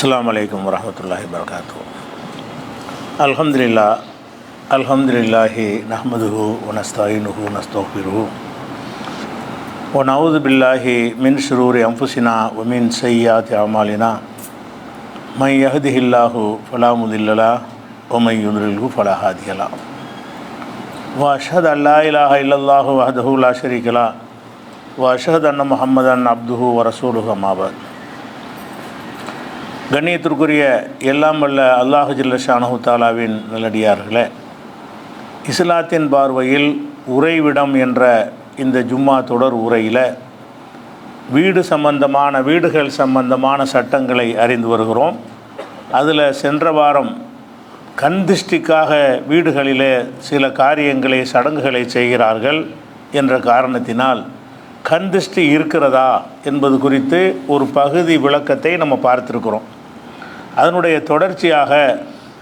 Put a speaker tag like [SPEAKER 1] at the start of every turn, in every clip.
[SPEAKER 1] அஸ்ஸலாமு அலைக்கும் வரஹ்மத்துல்லாஹி வபரகாத்துஹு. அல்ஹம்துலில்லாஹி நஹ்மதுஹு வ நஸ்தஈனுஹு வ நஸ்தக்ஃபிருஹு வ நஊது பில்லாஹி மின் ஷுரூரி அன்ஃபுஸினா வ மின் ஸய்யிஆத்தி அமாலினா மை யஹ்திஹில்லாஹு ஃபலா முதில்ல லஹு வ மை யுத்லில்ஹு ஃபலா ஹாதிய லஹு வ அஷ்ஹது அன் லா இலாஹ இல்லல்லாஹு வஹ்தஹு லா ஷரீக லஹு வ அஷ்ஹது அன்ன முஹம்மதன் அப்துஹு வ ரசூலுஹு அம்மா பஅத். கண்ணியத்திற்குரிய எல்லாம் வல்ல அல்லாஹு ஜல்ல ஷானஹு தஆலாவின் நல்லடியார்களே, இஸ்லாத்தின் பார்வையில் உறைவிடம் என்ற இந்த ஜும்மா தொடர் உரையில் வீடுகள் சம்பந்தமான சட்டங்களை அறிந்து வருகிறோம். அதில் சென்ற வாரம் கண்திஷ்டிக்காக வீடுகளிலே சில காரியங்களை சடங்குகளை செய்கிறார்கள் என்ற காரணத்தினால் கண்திஷ்டி இருக்கிறதா என்பது குறித்து ஒரு பகுதி விளக்கத்தை நம்ம பார்த்துருக்குறோம். அதனுடைய தொடர்ச்சியாக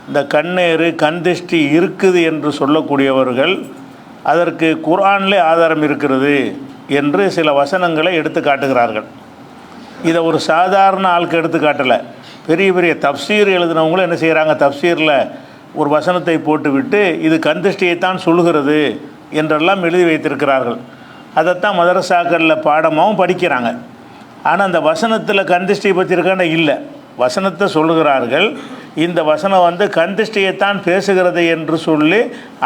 [SPEAKER 1] இந்த கண்ணேறு கண்திஷ்டி இருக்குது என்று சொல்லக்கூடியவர்கள் அதற்கு குர்ஆனிலே ஆதாரம் இருக்கிறது என்று சில வசனங்களை எடுத்து காட்டுகிறார்கள். இதை ஒரு சாதாரண ஆளுக்கு எடுத்து காட்டலை. பெரிய பெரிய தப்சீர் எழுதினவங்களும் என்ன செய்கிறாங்க, தப்சீரில் ஒரு வசனத்தை போட்டுவிட்டு இது கண்திஷ்டியைத்தான் சொல்கிறது என்றெல்லாம் எழுதி வைத்திருக்கிறார்கள். அதைத்தான் மதரசாக்களில் பாடமாகவும் படிக்கிறாங்க. ஆனால் அந்த வசனத்தில் கண்திஷ்டியை பற்றி இருக்கான இல்லை, வசனத்தை சொல்லுகிறார்கள். இந்த வசனம் கண்திஷ்டியைத்தான் பேசுகிறது என்று சொல்லி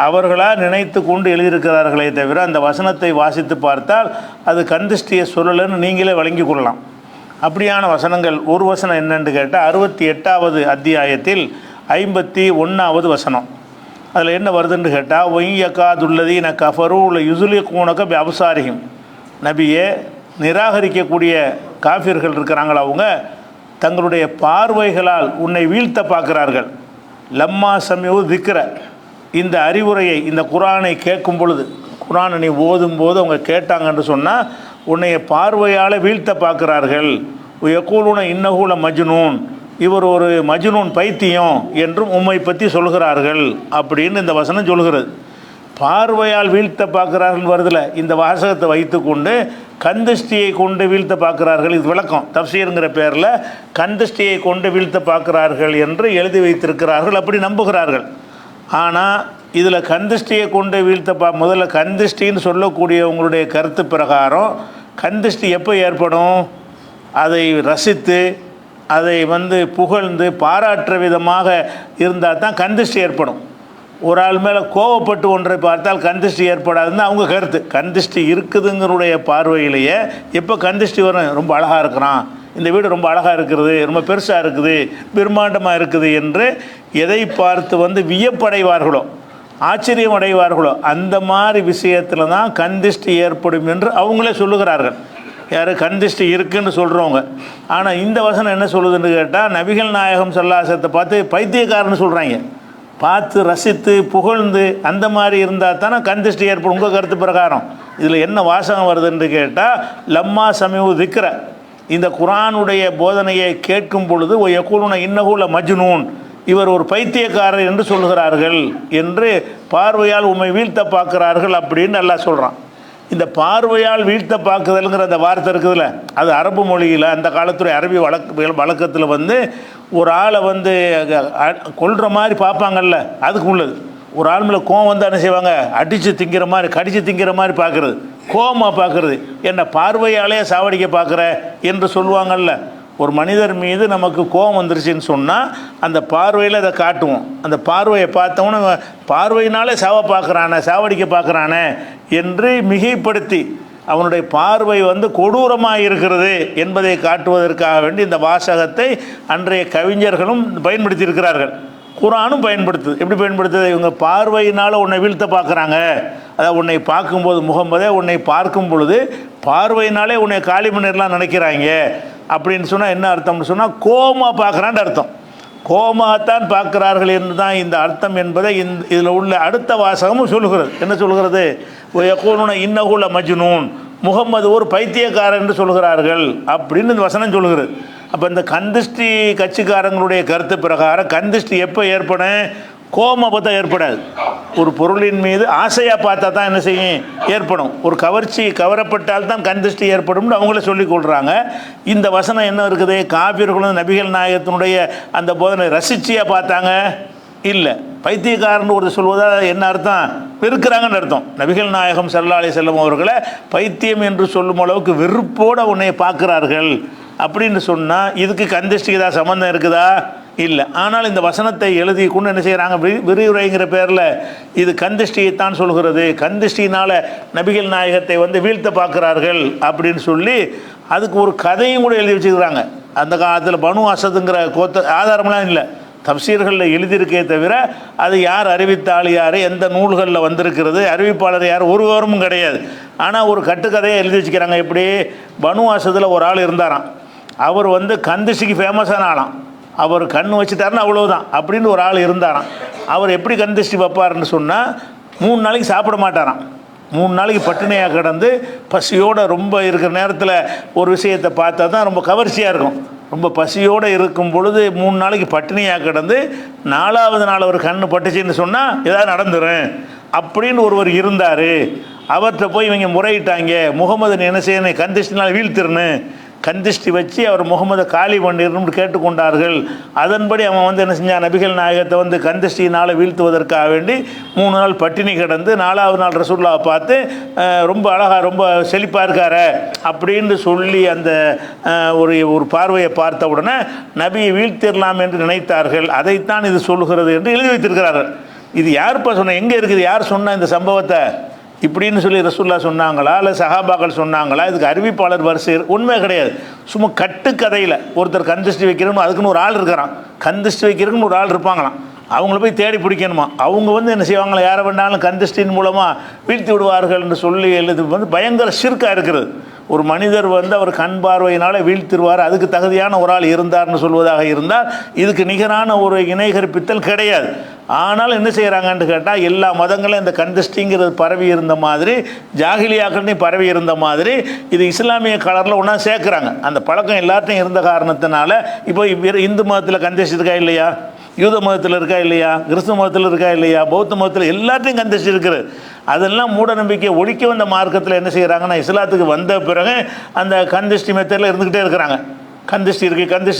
[SPEAKER 1] அவர்களாக நினைத்து கொண்டு எழுதியிருக்கிறார்களே தவிர அந்த வசனத்தை வாசித்து பார்த்தால் அது கண்திஷ்டியை சொல்லலைன்னு நீங்களே வழங்கி கொள்ளலாம். அப்படியான வசனங்கள் ஒரு வசனம் என்னென்று கேட்டால் 68வது அத்தியாயத்தில் 51வது வசனம். அதில் என்ன வருதுன்னு கேட்டால் ஒய்யக்காதுள்ளதீன கஃபரு உள்ள யுசுலி கூனக்க அபசாரியும். நபியே, நிராகரிக்கக்கூடிய காஃபிர்கள் இருக்கிறாங்களா, அவங்க தங்களுடைய பார்வைகளால் உன்னை வீழ்த்த பார்க்கிறார்கள். லம்மா சமயவு திக்கிற இந்த அறிவுரையை, இந்த குர்ஆனை கேட்கும் பொழுது, குர்ஆனை நீ ஓதும்போது அவங்க கேட்டாங்கன்னு சொன்னால் உன்னைய பார்வையால் வீழ்த்த பார்க்கிறார்கள். யக்கூலுன இன்னஹூல மஜ்னூன், இவர் ஒரு மஜ்னூன் பைத்தியம் என்றும் உம்மை பற்றி சொல்கிறார்கள் அப்படின்னு இந்த வசனம் சொல்கிறது. பார்வையால் வீழ்த்த பார்க்கிறார்கள் வருதில்ல, இந்த வாசகத்தை வைத்து கொண்டு கண்திஷ்டியை கொண்டு வீழ்த்த பார்க்கிறார்கள். இது விளக்கம் தப்சீருங்கிற பேரில் கண்திஷ்டியை கொண்டு வீழ்த்த பார்க்கிறார்கள் என்று எழுதி வைத்திருக்கிறார்கள், அப்படி நம்புகிறார்கள். ஆனால் இதில் கண்திஷ்டியை கொண்டு வீழ்த்த முதல்ல கண்திஷ்டின்னு சொல்லக்கூடியவங்களுடைய கருத்து பிரகாரம் கண்திஷ்டி எப்போ ஏற்படும், அதை ரசித்து அதை புகழ்ந்து பாராட்டுற விதமாக இருந்தால் தான் கண்திஷ்டி ஏற்படும். ஒரு ஆள் மேலே கோவப்பட்டு ஒன்றை பார்த்தால் கண்திஷ்டி ஏற்படாதுன்னு அவங்க கருத்து. கண்திஷ்டி இருக்குதுங்கிறடைய பார்வையிலேயே எப்போ கண்திஷ்டி வரும், ரொம்ப அழகாக இருக்கிறான், இந்த வீடு ரொம்ப அழகாக இருக்கிறது, ரொம்ப பெருசாக இருக்குது, பிரம்மாண்டமாக இருக்குது என்று எதை பார்த்து வியப்படைவார்களோ, ஆச்சரியம் அடைவார்களோ அந்த மாதிரி விஷயத்தில் தான் கண்திஷ்டி ஏற்படும் என்று அவங்களே சொல்லுகிறார்கள். யார் கண்திஷ்டி இருக்குன்னு சொல்கிறவங்க. ஆனால் இந்த வசனம் என்ன சொல்லுதுன்னு கேட்டால் நபிகள் நாயகம் ஸல்லல்லாஹு பார்த்து பைத்தியக்காரன்னு சொல்கிறாங்க. பார்த்து ரசித்து புகழ்ந்து அந்த மாதிரி இருந்தால் தானே கண்திஷ்டி ஏற்படும் உங்கள் கருத்து பிரகாரம். இதில் என்ன வாசகம் வருதுன்னு கேட்டால் லம்மா சமீவு திக்ர, இந்த குர்ஆனுடைய போதனையை கேட்கும் பொழுது ஓ யக்கூலுன இன்னஹூல மஜ்னூன், இவர் ஒரு பைத்தியக்காரர் என்று சொல்கிறார்கள் என்று பார்வையால் உம்மை வீழ்த்த பார்க்கிறார்கள் அப்படின்னு நல்லா சொல்கிறான். இந்த பார்வையால் வீழ்த்த பார்க்குதல்ங்கிற அந்த வார்த்தை இருக்குதுல்ல, அது அரபு மொழியில் அந்த காலத்துடைய அரபி வழக்கத்தில் ஒரு ஆளை கொல்ற மாதிரி பார்ப்பாங்கல்ல, அதுக்கு உள்ளது. ஒரு ஆள் மேலே கோவம் என்ன செய்வாங்க, அடித்து திங்கிற மாதிரி கடித்து திங்கிற மாதிரி பார்க்குறது, கோவமாக பார்க்குறது, என்ன பார்வையாலே சாவடிக்க பார்க்குற என்று சொல்லுவாங்கல்ல. ஒரு மனிதர் மீது நமக்கு கோபம் வந்துருச்சுன்னு சொன்னால் அந்த பார்வையில் அதை காட்டுவோம். அந்த பார்வையை பார்த்தவொன்னே பார்வையினாலே சாவடிக்க பார்க்குறானே என்று மிகைப்படுத்தி அவனுடைய பார்வை கொடூரமாக இருக்கிறது என்பதை காட்டுவதற்காக வேண்டி இந்த வாசகத்தை அன்றைய கவிஞர்களும் பயன்படுத்தியிருக்கிறார்கள். குர்ஆனும் பயன்படுத்துது. எப்படி பயன்படுத்துது, இவங்க பார்வையினால் உன்னை வீழ்த்த பார்க்குறாங்க, அதாவது உன்னை பார்க்கும்போது முகம்மதே உன்னை பார்க்கும் பொழுது பார்வையினாலே உன்னை காலி பண்ணிடலாம் நினைக்கிறாங்க அப்படின்னு சொன்னால் என்ன அர்த்தம்னு சொன்னால் கோமா பார்க்குறான்னு அர்த்தம். கோமாத்தான் பார்க்கிறார்கள் என்று தான் இந்த அர்த்தம் என்பதை இதில் உள்ள அடுத்த வாசகமும் சொல்லுகிறது. என்ன சொல்கிறது, யக்கூலுன இன்னஹூல மஜ்னூன், முகம்மது ஒரு பைத்தியக்காரன் என்று சொல்கிறார்கள் அப்படின்னு இந்த வசனம் சொல்லுகிறது. அப்போ இந்த கண்திஷ்டி கட்சிக்காரங்களுடைய கருத்து பிரகாரம் கண்திஷ்டி எப்போ ஏற்படும், கோபம் ஏற்படாது. ஒரு பொருளின் மீது ஆசையாக பார்த்தா தான் என்ன செய்யும் ஏற்படும். ஒரு கவர்ச்சி கவரப்பட்டால் தான் கண் திருஷ்டி ஏற்படும்னு அவங்கள சொல்லிக் கொள்கிறாங்க. இந்த வசனம் என்ன இருக்குது, காபிர்களும் நபிகள் நாயகத்தினுடைய அந்த போதனை ரசிச்சியாக பார்த்தாங்க இல்லை. பைத்தியக்காரன் ஒரு சொல்வதா என்ன அர்த்தம், வெறுக்கிறாங்கன்னு அர்த்தம். நபிகள் நாயகம் ஸல்லல்லாஹு அலைஹி வஸல்லம் அவர்களை பைத்தியம் என்று சொல்லும் அளவுக்கு வெறுப்போடு உன்னை பார்க்கிறார்கள் அப்படின்னு சொன்னால் இதுக்கு கண் திருஷ்டிக்கு ஏதாவது சம்மந்தம் இருக்குதா? இல்லை. ஆனால் இந்த வசனத்தை எழுதி கொண்டு என்ன செய்கிறாங்க, விரிவுரைங்கிற பேரில் இது கண் திருஷ்டியைத்தான் சொல்கிறது, கண் திருஷ்டியினால் நபிகள் நாயகத்தை வீழ்த்த பார்க்குறார்கள் அப்படின்னு சொல்லி அதுக்கு ஒரு கதையும் கூட எழுதி வச்சுக்கிறாங்க. அந்த காலத்தில் பனு அசதுங்கிற ஆதாரம்லாம் இல்லை, தப்சீர்களில் எழுதியிருக்கே தவிர அது யார் அறிவித்தாள், யார் எந்த நூல்களில் வந்திருக்கிறது, அறிவிப்பாளர் யார், ஒரு விவரமும் கிடையாது. ஆனால் ஒரு கட்டுக்கதையை எழுதி வச்சுக்கிறாங்க. எப்படி, பனு அசதில் ஒரு ஆள் இருந்தாராம். அவர் கந்திஷ்டிக்கு ஃபேமஸான ஆளாம். அவர் கண் வச்சுட்டாருன்னு அவ்வளோதான் அப்படின்னு ஒரு ஆள் இருந்தாராம். அவர் எப்படி கந்திஷ்டி வைப்பார்னு சொன்னால் 3 நாளைக்கு சாப்பிட மாட்டாராம். 3 நாளைக்கு பட்டினியாக கிடந்து பசியோடு ரொம்ப இருக்கிற நேரத்தில் ஒரு விஷயத்தை பார்த்தா தான் ரொம்ப கவர்ச்சியாக இருக்கும். ரொம்ப பசியோடு இருக்கும் பொழுது 3 நாளைக்கு பட்டினியாக கிடந்து 4வது நாள் அவர் கண் பட்டுச்சின்னு சொன்னால் ஏதாவது நடந்துடும் அப்படின்னு ஒருவர் இருந்தார். அவர்கிட்ட போய் இவங்க முறையிட்டாங்க, முகமது என்ன செய்யணும், கந்திஷ்டினால் வீழ்த்திருன்னு, கந்திஷ்டி வச்சு அவர் முகமதை காலி பண்ணிடணும்னு கேட்டுக்கொண்டார்கள். அதன்படி அவன் என்ன செஞ்சான், நபிகள் நாயகத்தை கந்திஷ்டியினால் வீழ்த்துவதற்காக வேண்டி 3 நாள் பட்டினி கிடந்து 4வது நாள் ரசூலுல்லாஹை பார்த்து ரொம்ப அழகாக ரொம்ப செழிப்பாக இருக்கார அப்படின்னு சொல்லி அந்த ஒரு பார்வையை பார்த்த உடனே நபியை வீழ்த்திடலாம் என்று நினைத்தார்கள். அதைத்தான் இது சொல்லுகிறது என்று எழுதி வைத்திருக்கிறார்கள். இது யாருப்பா சொன்ன, எங்கே இருக்குது, யார் சொன்ன இந்த சம்பவத்தை இப்படின்னு சொல்லி ரசூலுல்லாஹ் சொன்னாங்களா இல்லை சஹாபாக்கள் சொன்னாங்களா? இதுக்கு அறிவிப்பாளர் வரிசை உண்மை கிடையாது. சும்மா கட்டுக்கதையில் ஒருத்தர் கந்திஷ்டி வைக்கிறோன்னு அதுக்குன்னு ஒரு ஆள் இருக்கிறான், கந்திஷ்டி வைக்கிறதுக்குன்னு ஒரு ஆள் இருப்பாங்களாம். அவங்கள போய் தேடி பிடிக்கணுமா. அவங்க என்ன செய்வாங்களா, யாரை வேண்டாலும் கந்திஷ்டின் மூலமாக வீழ்த்தி விடுவார்கள் என்று சொல்லி எழுது பயங்கர ஷிர்கா இருக்கிறது. ஒரு மனிதர் அவர் கண் பார்வையினால் வீழ்த்திடுவார், அதுக்கு தகுதியான ஒரு ஆள் இருந்தார்னு சொல்வதாக இருந்தால் இதுக்கு நிகரான ஒரு இணை கற்பித்தல் கிடையாது. ஆனால் என்ன செய்கிறாங்கன்னு கேட்டால், எல்லா மதங்களும் இந்த கந்திஷ்டிங்கிறது பரவி இருந்த மாதிரி, ஜாகிலியாக்கள்லையும் பரவி இருந்த மாதிரி இது இஸ்லாமிய கலரில் ஒன்றா சேர்க்குறாங்க. அந்த பழக்கம் எல்லாத்தையும் இருந்த காரணத்தினால இப்போ இந்து மதத்தில் கந்திஷ்டி இருக்கா இல்லையா, யூத மதத்தில் இருக்கா இல்லையா, கிறிஸ்துவ மதத்தில் இருக்கா இல்லையா, பௌத்த மதத்தில் எல்லாத்தையும் கந்திஷ்டி இருக்குது. அதெல்லாம் மூட நம்பிக்கை ஒழிக்க வந்த மார்க்கத்தில் என்ன செய்கிறாங்கன்னா, இஸ்லாத்துக்கு வந்த பிறகு அந்த கந்திஷ்டி மெத்தடில் இருந்துக்கிட்டே இருக்கிறாங்க. கந்திஷ்டி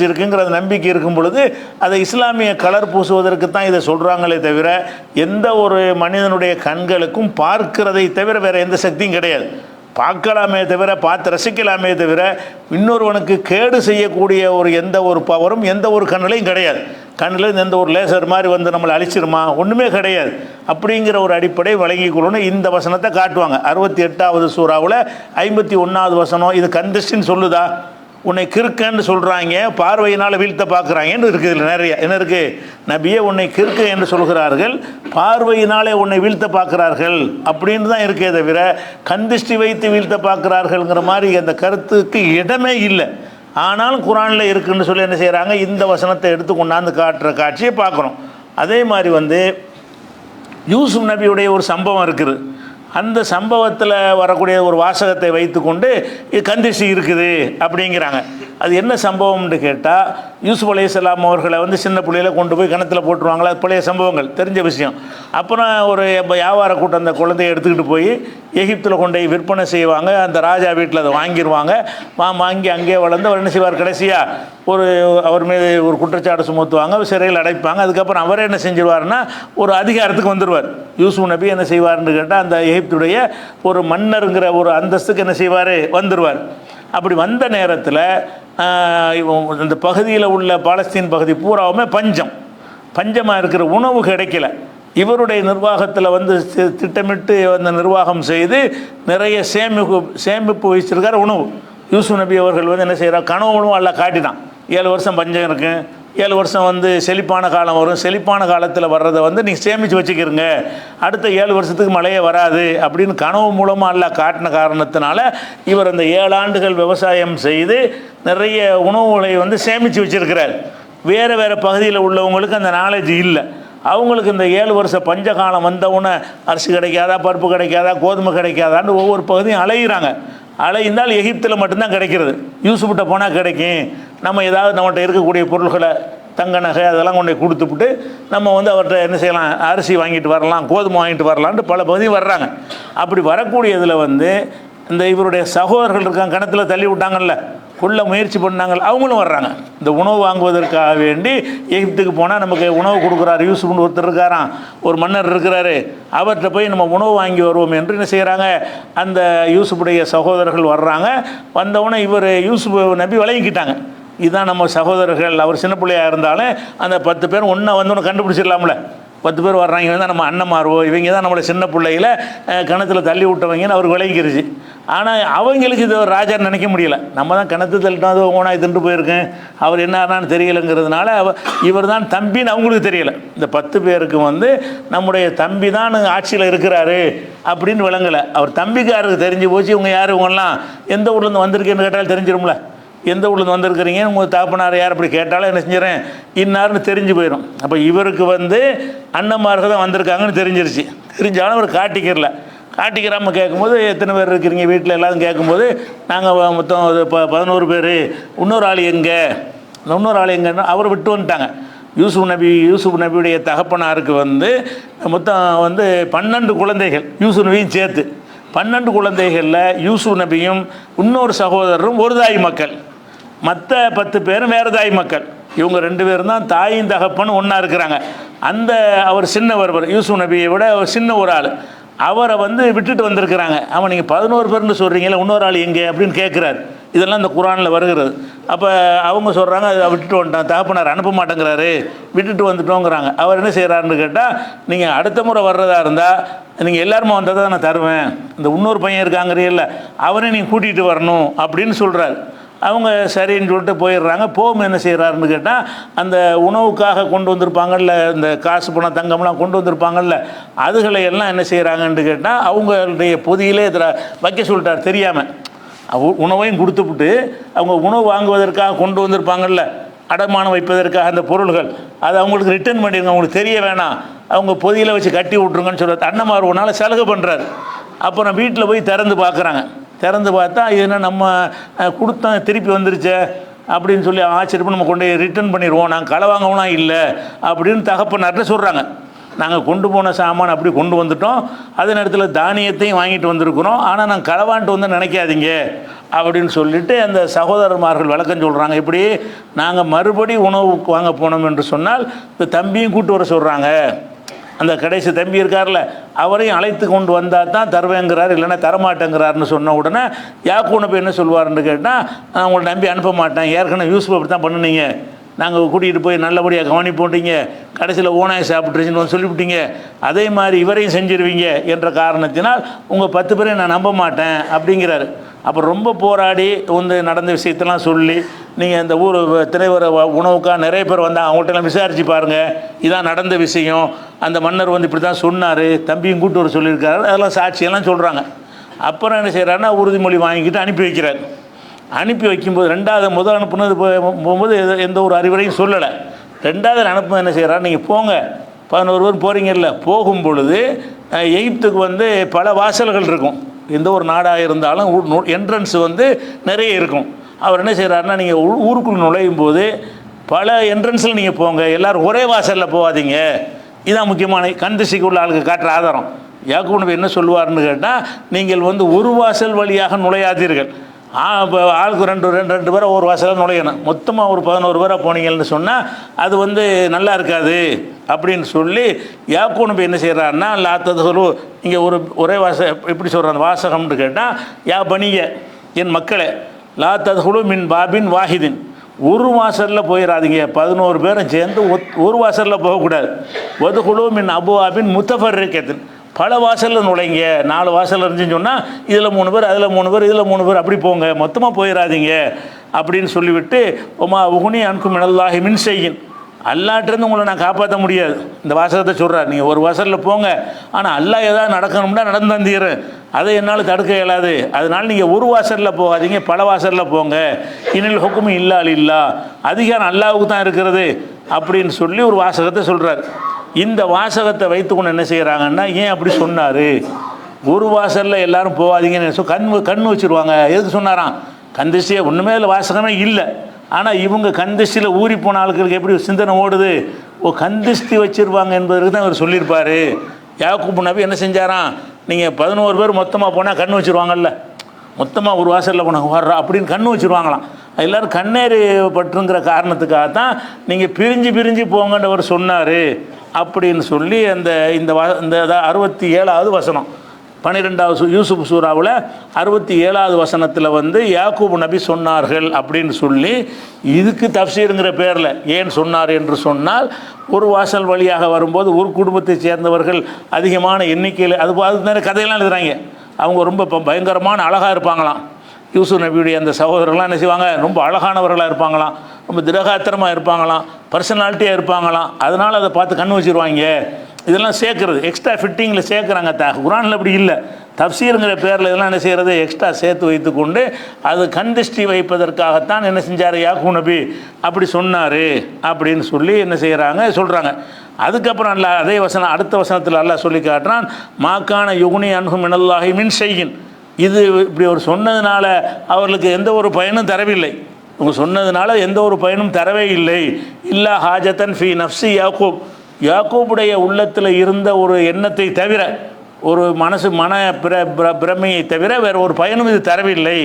[SPEAKER 1] இருக்குங்கிற நம்பிக்கை இருக்கும் பொழுது அதை இஸ்லாமிய கலர் பூசுவதற்கு தான் இதை சொல்கிறாங்களே தவிர எந்த ஒரு மனிதனுடைய கண்களுக்கும் பார்க்கிறதை தவிர வேறு எந்த சக்தியும் கிடையாது. பார்க்கலாமே தவிர, பார்த்து ரசிக்கலாமே தவிர இன்னொருவனுக்கு கேடு செய்யக்கூடிய எந்த ஒரு பவரும் எந்த ஒரு கண்ணிலையும் கிடையாது. கண்ணில் எந்த ஒரு லேசர் மாதிரி நம்மளை அழிச்சிருமா, ஒன்றுமே கிடையாது. அப்படிங்கிற ஒரு அடிப்படை வழங்கி கொள்ளணும். இந்த வசனத்தை காட்டுவாங்க 68வது சூறாவில் 51வது வசனம். இது கந்திஷ்டின்னு சொல்லுதா, உன்னை கிறுக்கன்னு சொல்கிறாங்க, பார்வையினால் வீழ்த்த பார்க்குறாங்கன்னு இருக்குது. இல்லை நிறைய என்ன இருக்குது, நபியே உன்னை கிறுக்க என்று சொல்கிறார்கள், பார்வையினாலே உன்னை வீழ்த்த பார்க்குறார்கள் அப்படின்னு தான் இருக்கே தவிர கந்திஷ்டி வைத்து வீழ்த்த பார்க்குறார்கள்ங்கிற மாதிரி அந்த கருத்துக்கு இடமே இல்லை. ஆனாலும் குரானில் இருக்குன்னு சொல்லி என்ன செய்கிறாங்க, இந்த வசனத்தை எடுத்து கொண்டாந்து காட்டுற காட்சியை பார்க்குறோம். அதே மாதிரி யூசுப் நபியுடைய ஒரு சம்பவம் இருக்குது. அந்த சம்பவத்தில் வரக்கூடிய ஒரு வாசகத்தை வைத்து கொண்டு இது கந்திஷ்டி இருக்குது அப்படிங்கிறாங்க. அது என்ன சம்பவம்னு கேட்டால், யூசுப் அலைஹிஸ்ஸலாம் அவர்களை சின்ன பிள்ளையில கொண்டு போய் கிணத்துல போட்டுருவாங்களா, பழைய சம்பவங்கள் தெரிஞ்ச விஷயம். அப்புறம் ஒரு வியாபார கூட்டம் அந்த குழந்தையை எடுத்துக்கிட்டு போய் எகிப்தில் கொண்டு போய் விற்பனை செய்வாங்க. அந்த ராஜா வீட்டில் அதை வாங்கிடுவாங்க. வாங்கி அங்கேயே வளர்ந்து அவர் என்ன செய்வார், கடைசியாக அவர் மீது ஒரு குற்றச்சாட்டு சுமத்துவாங்க, சிறையில் அடைப்பாங்க. அதுக்கப்புறம் அவரே என்ன செஞ்சிருவார்னா ஒரு அதிகாரத்துக்கு வந்துடுவார். யூசுப் நபி என்ன செய்வார்னு கேட்டால், அந்த எகிப்துடைய ஒரு மன்னருங்கிற ஒரு அந்தஸ்துக்கு என்ன செய்வார், வந்துடுவார். அப்படி வந்த நேரத்தில் இந்த பகுதியில் உள்ள பாலஸ்தீன் பகுதி பூராவுமே பஞ்சமாக இருக்கிற, உணவு கிடைக்கல. இவருடைய நிர்வாகத்தில் திட்டமிட்டு அந்த நிர்வாகம் செய்து நிறைய சேமிப்பு வச்சிருக்கார் உணவு. யூசுப் நபி அவர்கள் என்ன செய்கிறார், கனவு உணவு எல்லாம் காட்டினான். 7 வருஷம் பஞ்சம் இருக்கு, 7 வருஷம் செழிப்பான காலம் வரும், செழிப்பான காலத்தில் வர்றதை நீங்கள் சேமித்து வச்சுக்கிறங்க, அடுத்த 7 வருஷத்துக்கு மழையே வராது அப்படின்னு கனவு மூலமாக எல்லாம் காட்டின காரணத்தினால இவர் அந்த 7 ஆண்டுகள் விவசாயம் செய்து நிறைய உணவுகளை சேமித்து வச்சுருக்கிறார். வேறு பகுதியில் உள்ளவங்களுக்கு அந்த நாலேஜ் இல்லை. அவங்களுக்கு இந்த 7 வருஷ பஞ்ச காலம் வந்தவுடனே அரிசி கிடைக்காதா, பருப்பு கிடைக்காதா, கோதுமை கிடைக்காதான்னு ஒவ்வொரு பகுதியும் அலைகிறாங்க. அலைந்தால் எகிப்தில் மட்டும்தான் கிடைக்கிறது. யூசுஃப்கிட்ட போனால் கிடைக்கும். நம்ம ஏதாவது நம்மகிட்ட இருக்கக்கூடிய பொருள்களை தங்க நகை அதெல்லாம் கொண்டு கொடுத்துவிட்டு நம்ம வந்து அவர்கிட்ட என்ன செய்யலாம், அரிசி வாங்கிட்டு வரலாம், கோதுமை வாங்கிட்டு வரலான்ட்டு பல பகுதி வர்றாங்க. அப்படி வரக்கூடியதில் வந்து இந்த இவருடைய சகோதரர்கள் இருக்காங்க, கிணத்துல தள்ளி விட்டாங்கல்ல, கொள்ள முயற்சி பண்ணாங்க, அவங்களும் வர்றாங்க. இந்த உணவு வாங்குவதற்காக வேண்டி எகிப்துக்கு போனால் நமக்கு உணவு கொடுக்குறாரு யூசுஃப்னு ஒருத்தர் இருக்காராம், ஒரு மன்னர் இருக்கிறாரு, அவர்கிட்ட போய் நம்ம உணவு வாங்கி வருவோம் என்று என்ன செய்கிறாங்க, அந்த யூசுஃபுடைய சகோதரர்கள் வர்றாங்க. வந்தவுடனே இவர் யூசுஃப் நபி விளங்கிக்கிட்டாங்க, இதுதான் நம்ம சகோதரர்கள். அவர் சின்ன பிள்ளையாக இருந்தாலும் அந்த 10 பேர் ஒன்றா வந்தோன்னு கண்டுபிடிச்சிடலாம்ல. 10 பேர் வர்றாங்க, தான் நம்ம அண்ணன்மார்வோ, இவங்க தான் நம்மளை சின்ன பிள்ளையில் கிணத்துல தள்ளி விட்டவங்கன்னு அவர் விளங்கிருச்சு. ஆனால் அவங்களுக்கு இது ஒரு ராஜா நினைக்க முடியல. நம்ம தான் கிணத்து தள்ளிட்டோம், அது ஓனாய் திண்டு போயிருக்கேன், அவர் என்ன ஆனான்னு தெரியலைங்கிறதுனால இவர் தான் தம்பின்னு அவங்களுக்கு தெரியலை. இந்த 10 பேருக்கு வந்து நம்முடைய தம்பி தான் ஆட்சியில் இருக்கிறாரு அப்படின்னு விளங்கலை. அவர் தம்பிக்காருக்கு தெரிஞ்சு போச்சு, இவங்க யார், இவங்கெல்லாம் எந்த ஊர்லேருந்து வந்திருக்கேன்னு கேட்டாலும் தெரிஞ்சிடும்ல. எந்த ஊர்லேருந்து வந்திருக்கிறீங்க, உங்கள் தாப்பனார் யார் அப்படி கேட்டாலும் என்ன செஞ்சிடறேன், இன்னார்னு தெரிஞ்சு போயிடும். அப்போ இவருக்கு வந்து அண்ணன்மார்கள் தான் வந்திருக்காங்கன்னு தெரிஞ்சிருச்சு. தெரிஞ்சாலும் அவர் காட்டிக்கிறல. காட்டிக்கிறாமல் கேட்கும்போது எத்தனை பேர் இருக்கிறீங்க வீட்டில் எல்லாரும் கேட்கும்போது நாங்கள் மொத்தம் 11 பேர். இன்னொரு ஆள் எங்கே, இன்னொரு ஆள் எங்கன்னா அவரை விட்டு வந்துட்டாங்க. யூசுப் நபியுடைய தகப்பனாருக்கு வந்து மொத்தம் வந்து 12 குழந்தைகள், யூசுப் நபியும் சேர்த்து 12 குழந்தைகளில் யூசுப் நபியும் இன்னொரு சகோதரரும் ஒரு தாய் மக்கள், மற்ற 10 பேரும் வேறு தாய் மக்கள். இவங்க 2 பேரும் தான் தாயும் தகப்பன்னு ஒன்றா இருக்கிறாங்க. அந்த அவர் சின்னவர், யூசுப் நபியை விட அவர் சின்ன ஒரு ஆள், அவரை வந்து விட்டுட்டு வந்திருக்கிறாங்க. அவன் நீங்கள் 11 பேர்னு சொல்கிறீங்களே, இன்னொரு ஆள் எங்கே அப்படின்னு கேட்குறாரு. இதெல்லாம் இந்த குரானில் வருகிறது. அப்போ அவங்க சொல்கிறாங்க, அதை விட்டுட்டு வந்துட்டான், தகப்பனார் அனுப்ப மாட்டேங்கிறாரு, விட்டுட்டு வந்துட்டோங்கிறாங்க. அவர் என்ன செய்கிறாருன்னு கேட்டால், நீங்கள் அடுத்த முறை வர்றதா இருந்தால் நீங்கள் எல்லாருமே வந்தால் தான் நான் தருவேன், இந்த இன்னொரு பையன் இருக்காங்கிறீல்ல அவரை நீங்கள் கூட்டிகிட்டு வரணும் அப்படின்னு சொல்கிறார். அவங்க சரின்னு சொல்லிட்டு போயிடுறாங்க. போகும் என்ன செய்கிறாருன்னு கேட்டால், அந்த உணவுக்காக கொண்டு வந்திருப்பாங்கல்ல, இந்த காசு பணம் தங்கம்லாம் கொண்டு வந்திருப்பாங்கல்ல, அதுகளை எல்லாம் என்ன செய்கிறாங்கன்னு கேட்டால் அவங்களுடைய பொதியிலே இதில் வைக்க சொல்லிட்டார் தெரியாமல். உணவையும் கொடுத்துவிட்டு அவங்க உணவு வாங்குவதற்காக கொண்டு வந்திருப்பாங்கல்ல, அடமானம் வைப்பதற்காக அந்த பொருள்கள், அதை அவங்களுக்கு ரிட்டர்ன் பண்ணிடுங்க, அவங்களுக்கு தெரிய வேணாம், அவங்க பொதியில் வச்சு கட்டி விட்ருங்கன்னு சொல்கிறார். அண்ணன்மார் ஒரு நாள் சலுகை பண்ணுறாரு. அப்புறம் வீட்டில் போய் திறந்து பார்க்குறாங்க. திறந்து பார்த்தா இது என்ன நம்ம கொடுத்தோம் திருப்பி வந்துருச்சே அப்படின்னு சொல்லி ஆச்சரியப்பட்டு நம்ம கொண்டு ரிட்டர்ன் பண்ணிடுவோம், நாங்கள் களை வாங்கவுனா இல்லை அப்படின்னு தகப்பனார்ட்ட சொல்கிறாங்க. நாங்கள் கொண்டு போன சாமான் அப்படி கொண்டு வந்துட்டோம், அதே நேரத்தில் தானியத்தையும் வாங்கிட்டு வந்திருக்கிறோம், ஆனால் நாங்கள் களவான்ட்டு வந்து நினைக்காதீங்க அப்படின்னு சொல்லிவிட்டு அந்த சகோதரர்மார்கள் விளக்கம் சொல்கிறாங்க. இப்படி நாங்கள் மறுபடி உணவு வாங்க போனோம் என்று சொன்னால் இந்த தம்பியும் கூட்டு வர சொல்கிறாங்க. அந்த கடைசி தம்பி இருக்கார்ல, அவரையும் அழைத்து கொண்டு வந்தால் தான் தருவேங்கிறார், இல்லைன்னா தரமாட்டேங்கிறாருன்னு சொன்ன உடனே யாக்கூப் நபி என்ன சொல்வார்னு கேட்டால், நான் உங்களை நம்பி அனுப்ப மாட்டேன், ஏற்கனவே யூசுப் அப்படி தான் பண்ணுனீங்க, நாங்கள் கூட்டிகிட்டு போய் நல்லபடியாக கவனிப்போட்டீங்க, கடைசியில் ஓனாய் சாப்பிட்ருச்சுன்னு சொல்லிவிட்டீங்க, அதே மாதிரி இவரையும் செஞ்சிருவீங்க என்ற காரணத்தினால் உங்கள் 10 பேரையும் நான் நம்ப மாட்டேன் அப்படிங்கிறாரு. அப்போ ரொம்ப போராடி வந்து நடந்த விஷயத்தெல்லாம் சொல்லி, நீங்கள் இந்த ஊர் திரைவர உணவுக்காக நிறைய பேர் வந்தால் அவங்கள்ட்டெல்லாம் விசாரித்து பாருங்கள், இதான் நடந்த விஷயம், அந்த மன்னர் வந்து இப்படி தான் சொன்னார், தம்பியும் கூட்டு வர சொல்லியிருக்காரு, அதெல்லாம் சாட்சியெல்லாம் சொல்கிறாங்க. அப்புறம் என்ன செய்கிறாருன்னா உறுதிமொழி வாங்கிக்கிட்டு அனுப்பி வைக்கிறார். அனுப்பி வைக்கும்போது முதல் அனுப்புனது போகும்போது எந்த ஒரு அறிவுரையும் சொல்லலை. 2வது அனுப்புனது என்ன செய்கிறார், நீங்கள் போங்க 11 பேர் போகிறீங்கல்ல, போகும் பொழுது எகிப்துக்கு வந்து பல வாசல்கள் இருக்கும், எந்த ஒரு நாடாக இருந்தாலும் என்ட்ரன்ஸ் வந்து நிறைய இருக்கும். அவர் என்ன செய்கிறாருன்னா, நீங்கள் ஊருக்குள் நுழையும் போது பல என்ட்ரன்ஸில் நீங்கள் போங்க, எல்லோரும் ஒரே வாசலில் போகாதீங்க, இதுதான் முக்கியமான கந்திசிக்கு உள்ள ஆளுக்கு காட்டுற ஆதாரம். யாக்கூப் நபி என்ன சொல்லுவார்னு கேட்டால், நீங்கள் வந்து ஒரு வாசல் வழியாக நுழையாதீர்கள், இப்போ ஆளுக்கு ரெண்டு பேரை ஒரு வாசலில் நுழையணும், மொத்தமாக ஒரு 11 பேராக போனீங்கன்னு சொன்னால் அது வந்து நல்லா இருக்காது அப்படின்னு சொல்லி யாக்கூப் நபி என்ன செய்கிறாருன்னா, லாத்ததுரு இங்கே ஒரே எப்படி சொல்கிறாங்க வாசகம்னு கேட்டால், யா பனிய என் மக்களே, லாத்ததுரு மின் பாபின் வாஹிதின், ஒரு வாசலில் போயிடாதீங்க, 11 பேரும் சேர்ந்து ஒரு வாசலில் போகக்கூடாது. ஒதுகுழு மின் அபுவாபின் முத்தஃபர்ரிக்கத்தின், பல வாசலில் நுழைங்க, 4 வாசல் இருந்துச்சுன்னு சொன்னால் இதில் 3 பேர், அதில் 3 பேர், இதில் 3 பேர், அப்படி போங்க, மொத்தமாக போயிடாதீங்க அப்படின்னு சொல்லிவிட்டு, ஒமா உகுனி அன்கும் மினல்லாஹி மின் செய்யின், அல்லாட்டிருந்து உங்களை நான் காப்பாற்ற முடியாது, இந்த வாசகத்தை சொல்கிறார். நீங்கள் ஒரு வாசலில் போங்க, ஆனால் அல்லாஹ் ஏதாவது நடக்கணும்னா நடந்து தந்தீர், அதை என்னால் தடுக்க இயலாது, அதனால் நீங்கள் ஒரு வாசலில் போகாதீங்க, பல வாசலில் போங்க, இனில் ஹுக்கும் இல்லா இல்லா, அதிகாரம் அல்லாஹ்வுக்கு தான் இருக்கிறது அப்படின்னு சொல்லி ஒரு வாசகத்தை சொல்கிறார். இந்த வாசகத்தை வைத்துக்கொண்டு என்ன செய்கிறாங்கன்னா, ஏன் அப்படி சொன்னார், ஒரு வாசலில் எல்லாரும் போகாதீங்கன்னு கண் வச்சுருவாங்க. எதுக்கு சொன்னாராம்? கந்திஷ்டியை ஒன்றுமே இல்லை, வாசகமே இல்லை. ஆனால் இவங்க கந்திஷ்டியில் ஊறி போன ஆட்களுக்கு எப்படி சிந்தனை ஓடுது? கந்திஷ்டி வச்சுருவாங்க என்பதற்கு தான் அவர் சொல்லியிருப்பார். யாக்கூப் நபி என்ன செஞ்சாராம்? நீங்கள் 11 பேர் மொத்தமாக போனால் கண் வச்சுருவாங்கல்ல, மொத்தமாக ஒரு வாசலில் போனாங்க வர்றா அப்படின்னு கண் வச்சுருவாங்களாம். எல்லோரும் கண்ணேறி பட்டுங்கிற காரணத்துக்காகத்தான் நீங்கள் பிரிஞ்சு போங்கன்னு அவர் சொன்னார் அப்படின்னு சொல்லி இந்த 67வது வசனம் 12வது யூசுப் சூராவில் 67வது வசனத்தில் யாக்கூப் நபி சொன்னார்கள் அப்படின்னு சொல்லி, இதுக்கு தஃப்சீருங்கிற பேரில் ஏன் சொன்னார் என்று சொன்னால், ஒரு வாசல் வழியாக வரும்போது ஒரு குடும்பத்தை சேர்ந்தவர்கள் அதிகமான எண்ணிக்கையில் அது நிறைய கதையெல்லாம் எழுதுகிறாங்க. அவங்க ரொம்ப பயங்கரமான அழகாக இருப்பாங்களாம். யூசுப் நபியுடைய அந்த சகோதரர்கள்லாம் என்ன செய்வாங்க? ரொம்ப அழகானவர்களாக இருப்பாங்களாம், ரொம்ப திரகாத்திரமாக இருப்பாங்களாம், பர்சனாலிட்டியாக இருப்பாங்களாம். அதனால் அதை பார்த்து கண் வச்சுருவாங்க. இதெல்லாம் சேர்க்குறது எக்ஸ்ட்ரா ஃபிட்டிங்கில் சேர்க்குறாங்க. குர்ஆனில் அப்படி இல்லை. தஃப்சீருங்கிற பேரில் இதெல்லாம் என்ன செய்கிறது? எக்ஸ்ட்ரா சேர்த்து வைத்துக்கொண்டு அது கந்திஷ்டி வைப்பதற்காகத்தான் என்ன செஞ்சார் யாக்கூப் நபி அப்படி சொன்னார் அப்படின்னு சொல்லி என்ன செய்கிறாங்க சொல்கிறாங்க. அதுக்கப்புறம் அல்ல அதே வசனம் அடுத்த வசனத்தில் அல்லாஹ் சொல்லி காட்டுறான், மாக்கான யுகுனி அன்ஹு மினல்லாஹி மின் ஷைஇன். இது இப்படி அவர் சொன்னதுனால அவர்களுக்கு எந்த ஒரு பயனும் தரவில்லை. இவங்க சொன்னதுனால எந்த ஒரு பயனும் தரவே இல்லை. இல்லா ஹாஜத்தன் ஃபி நஃப்சி யாக்கூப், யாக்கூபுடைய உள்ளத்தில் இருந்த ஒரு எண்ணத்தை தவிர, ஒரு மன பிரமையை தவிர வேறு ஒரு பயனும் இது தரவில்லை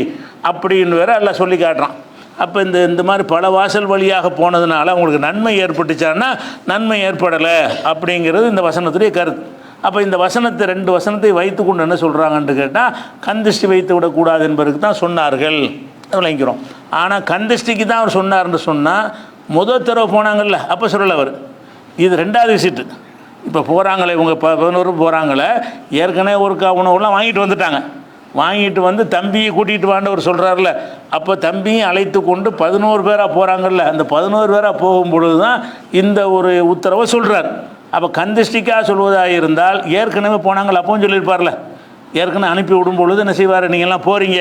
[SPEAKER 1] அப்படின்னு வேற எல்லாம் சொல்லி காட்டுறான். அப்போ இந்த மாதிரி பல வாசல் வழியாக போனதுனால உங்களுக்கு நன்மை ஏற்பட்டுச்சான்னா நன்மை ஏற்படலை அப்படிங்கிறது இந்த வசனத்துடைய கருத்து. அப்போ இந்த வசனத்தை 2 வசனத்தை வைத்து கொண்டு என்ன சொல்கிறாங்கன்னு கேட்டால், கந்திஷ்டி வைத்து விடக்கூடாது என்பதற்கு தான் சொன்னார்கள் விளங்கிறோம். ஆனால் கந்திஷ்டிக்கு தான் அவர் சொன்னார்னு சொன்னால், முதல் தடவை போனாங்கல்ல அப்போ சொல்லலை அவர். இது 2வது விசிட்டு. இப்போ போகிறாங்களே இவங்க 11 போகிறாங்களே, ஏற்கனவே ஒரு உணவுலாம் வாங்கிட்டு வந்துட்டாங்க. வாங்கிட்டு தம்பியை கூட்டிகிட்டு வாண்டவர் சொல்கிறார்ல, அப்போ தம்பியும் அழைத்து கொண்டு 11 பேராக போகிறாங்கல்ல, அந்த 11 பேராக போகும்பொழுது தான் இந்த ஒரு உத்தரவை சொல்கிறார். அப்போ கந்திஷ்டிக்காக சொல்வதாக இருந்தால் ஏற்கனவே போனாங்கள அப்பவும் சொல்லியிருப்பார்ல, ஏற்கனவே அனுப்பி விடும் பொழுது என்ன செய்வார்? நீங்கள்லாம் போகிறீங்க,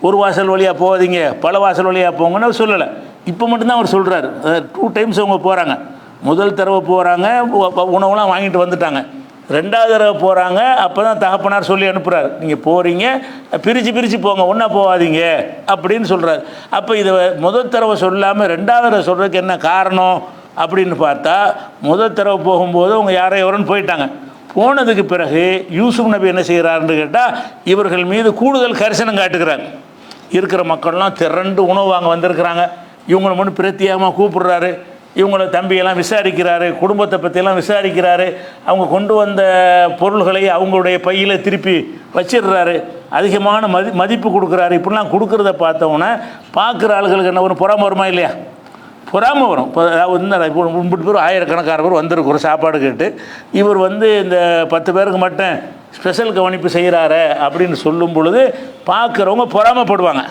[SPEAKER 1] ஒரு வாசல் வழியாக போகாதீங்க, பல வாசல் வழியாக போங்கன்னு அவர் சொல்லலை. இப்போ மட்டும்தான் அவர் சொல்கிறார். 2 டைம்ஸ் அவங்க போகிறாங்க. முதல் தடவை போகிறாங்க, உணவுலாம் வாங்கிட்டு வந்துட்டாங்க. 2வது தடவை போகிறாங்க, அப்போ தான் தகப்பனார் சொல்லி அனுப்புகிறார், நீங்கள் போகிறீங்க பிரித்து போங்க, ஒன்றா போகாதீங்க அப்படின்னு சொல்கிறார். அப்போ இதை முதல் தடவை சொல்லாமல் 2வது தடவை சொல்கிறதுக்கு என்ன காரணம் அப்படின்னு பார்த்தா, முதல் தடவை போகும்போது அவங்க யாரையோரன்னு போயிட்டாங்க. போனதுக்கு பிறகு யூசுப் நபி என்ன செய்கிறாருன்னு கேட்டால், இவர்கள் மீது கூடுதல் கரிசனம் காட்டுகிறார். இருக்கிற மக்கள்லாம் திரண்டு உணவு வாங்க வந்திருக்கிறாங்க. இவங்களை மட்டும் பிரத்தியமாக கூப்பிடுறாரு, இவங்கள தம்பியெல்லாம் விசாரிக்கிறாரு, குடும்பத்தை பற்றியெல்லாம் விசாரிக்கிறாரு. அவங்க கொண்டு வந்த பொருள்களை அவங்களுடைய பையில் திருப்பி வச்சிடுறாரு. அதிகமான மதிப்பு கொடுக்குறாரு. இப்படிலாம் கொடுக்குறத பார்த்தோன்னே பார்க்குற ஆளுகளுக்கு என்ன ஒரு பொறாமை வருமா இல்லையா? பொறாமை வரும். இப்போ 3 பேர் ஆயிரக்கணக்கான பேர் வந்திருக்கு ஒரு சாப்பாடு கேட்டு, இவர் இந்த 10 பேருக்கு மட்டும் ஸ்பெஷல் கவனிப்பு செய்கிறாரு அப்படின்னு சொல்லும் பொழுது பார்க்குறவங்க பொறாமைப்படுவாங்க.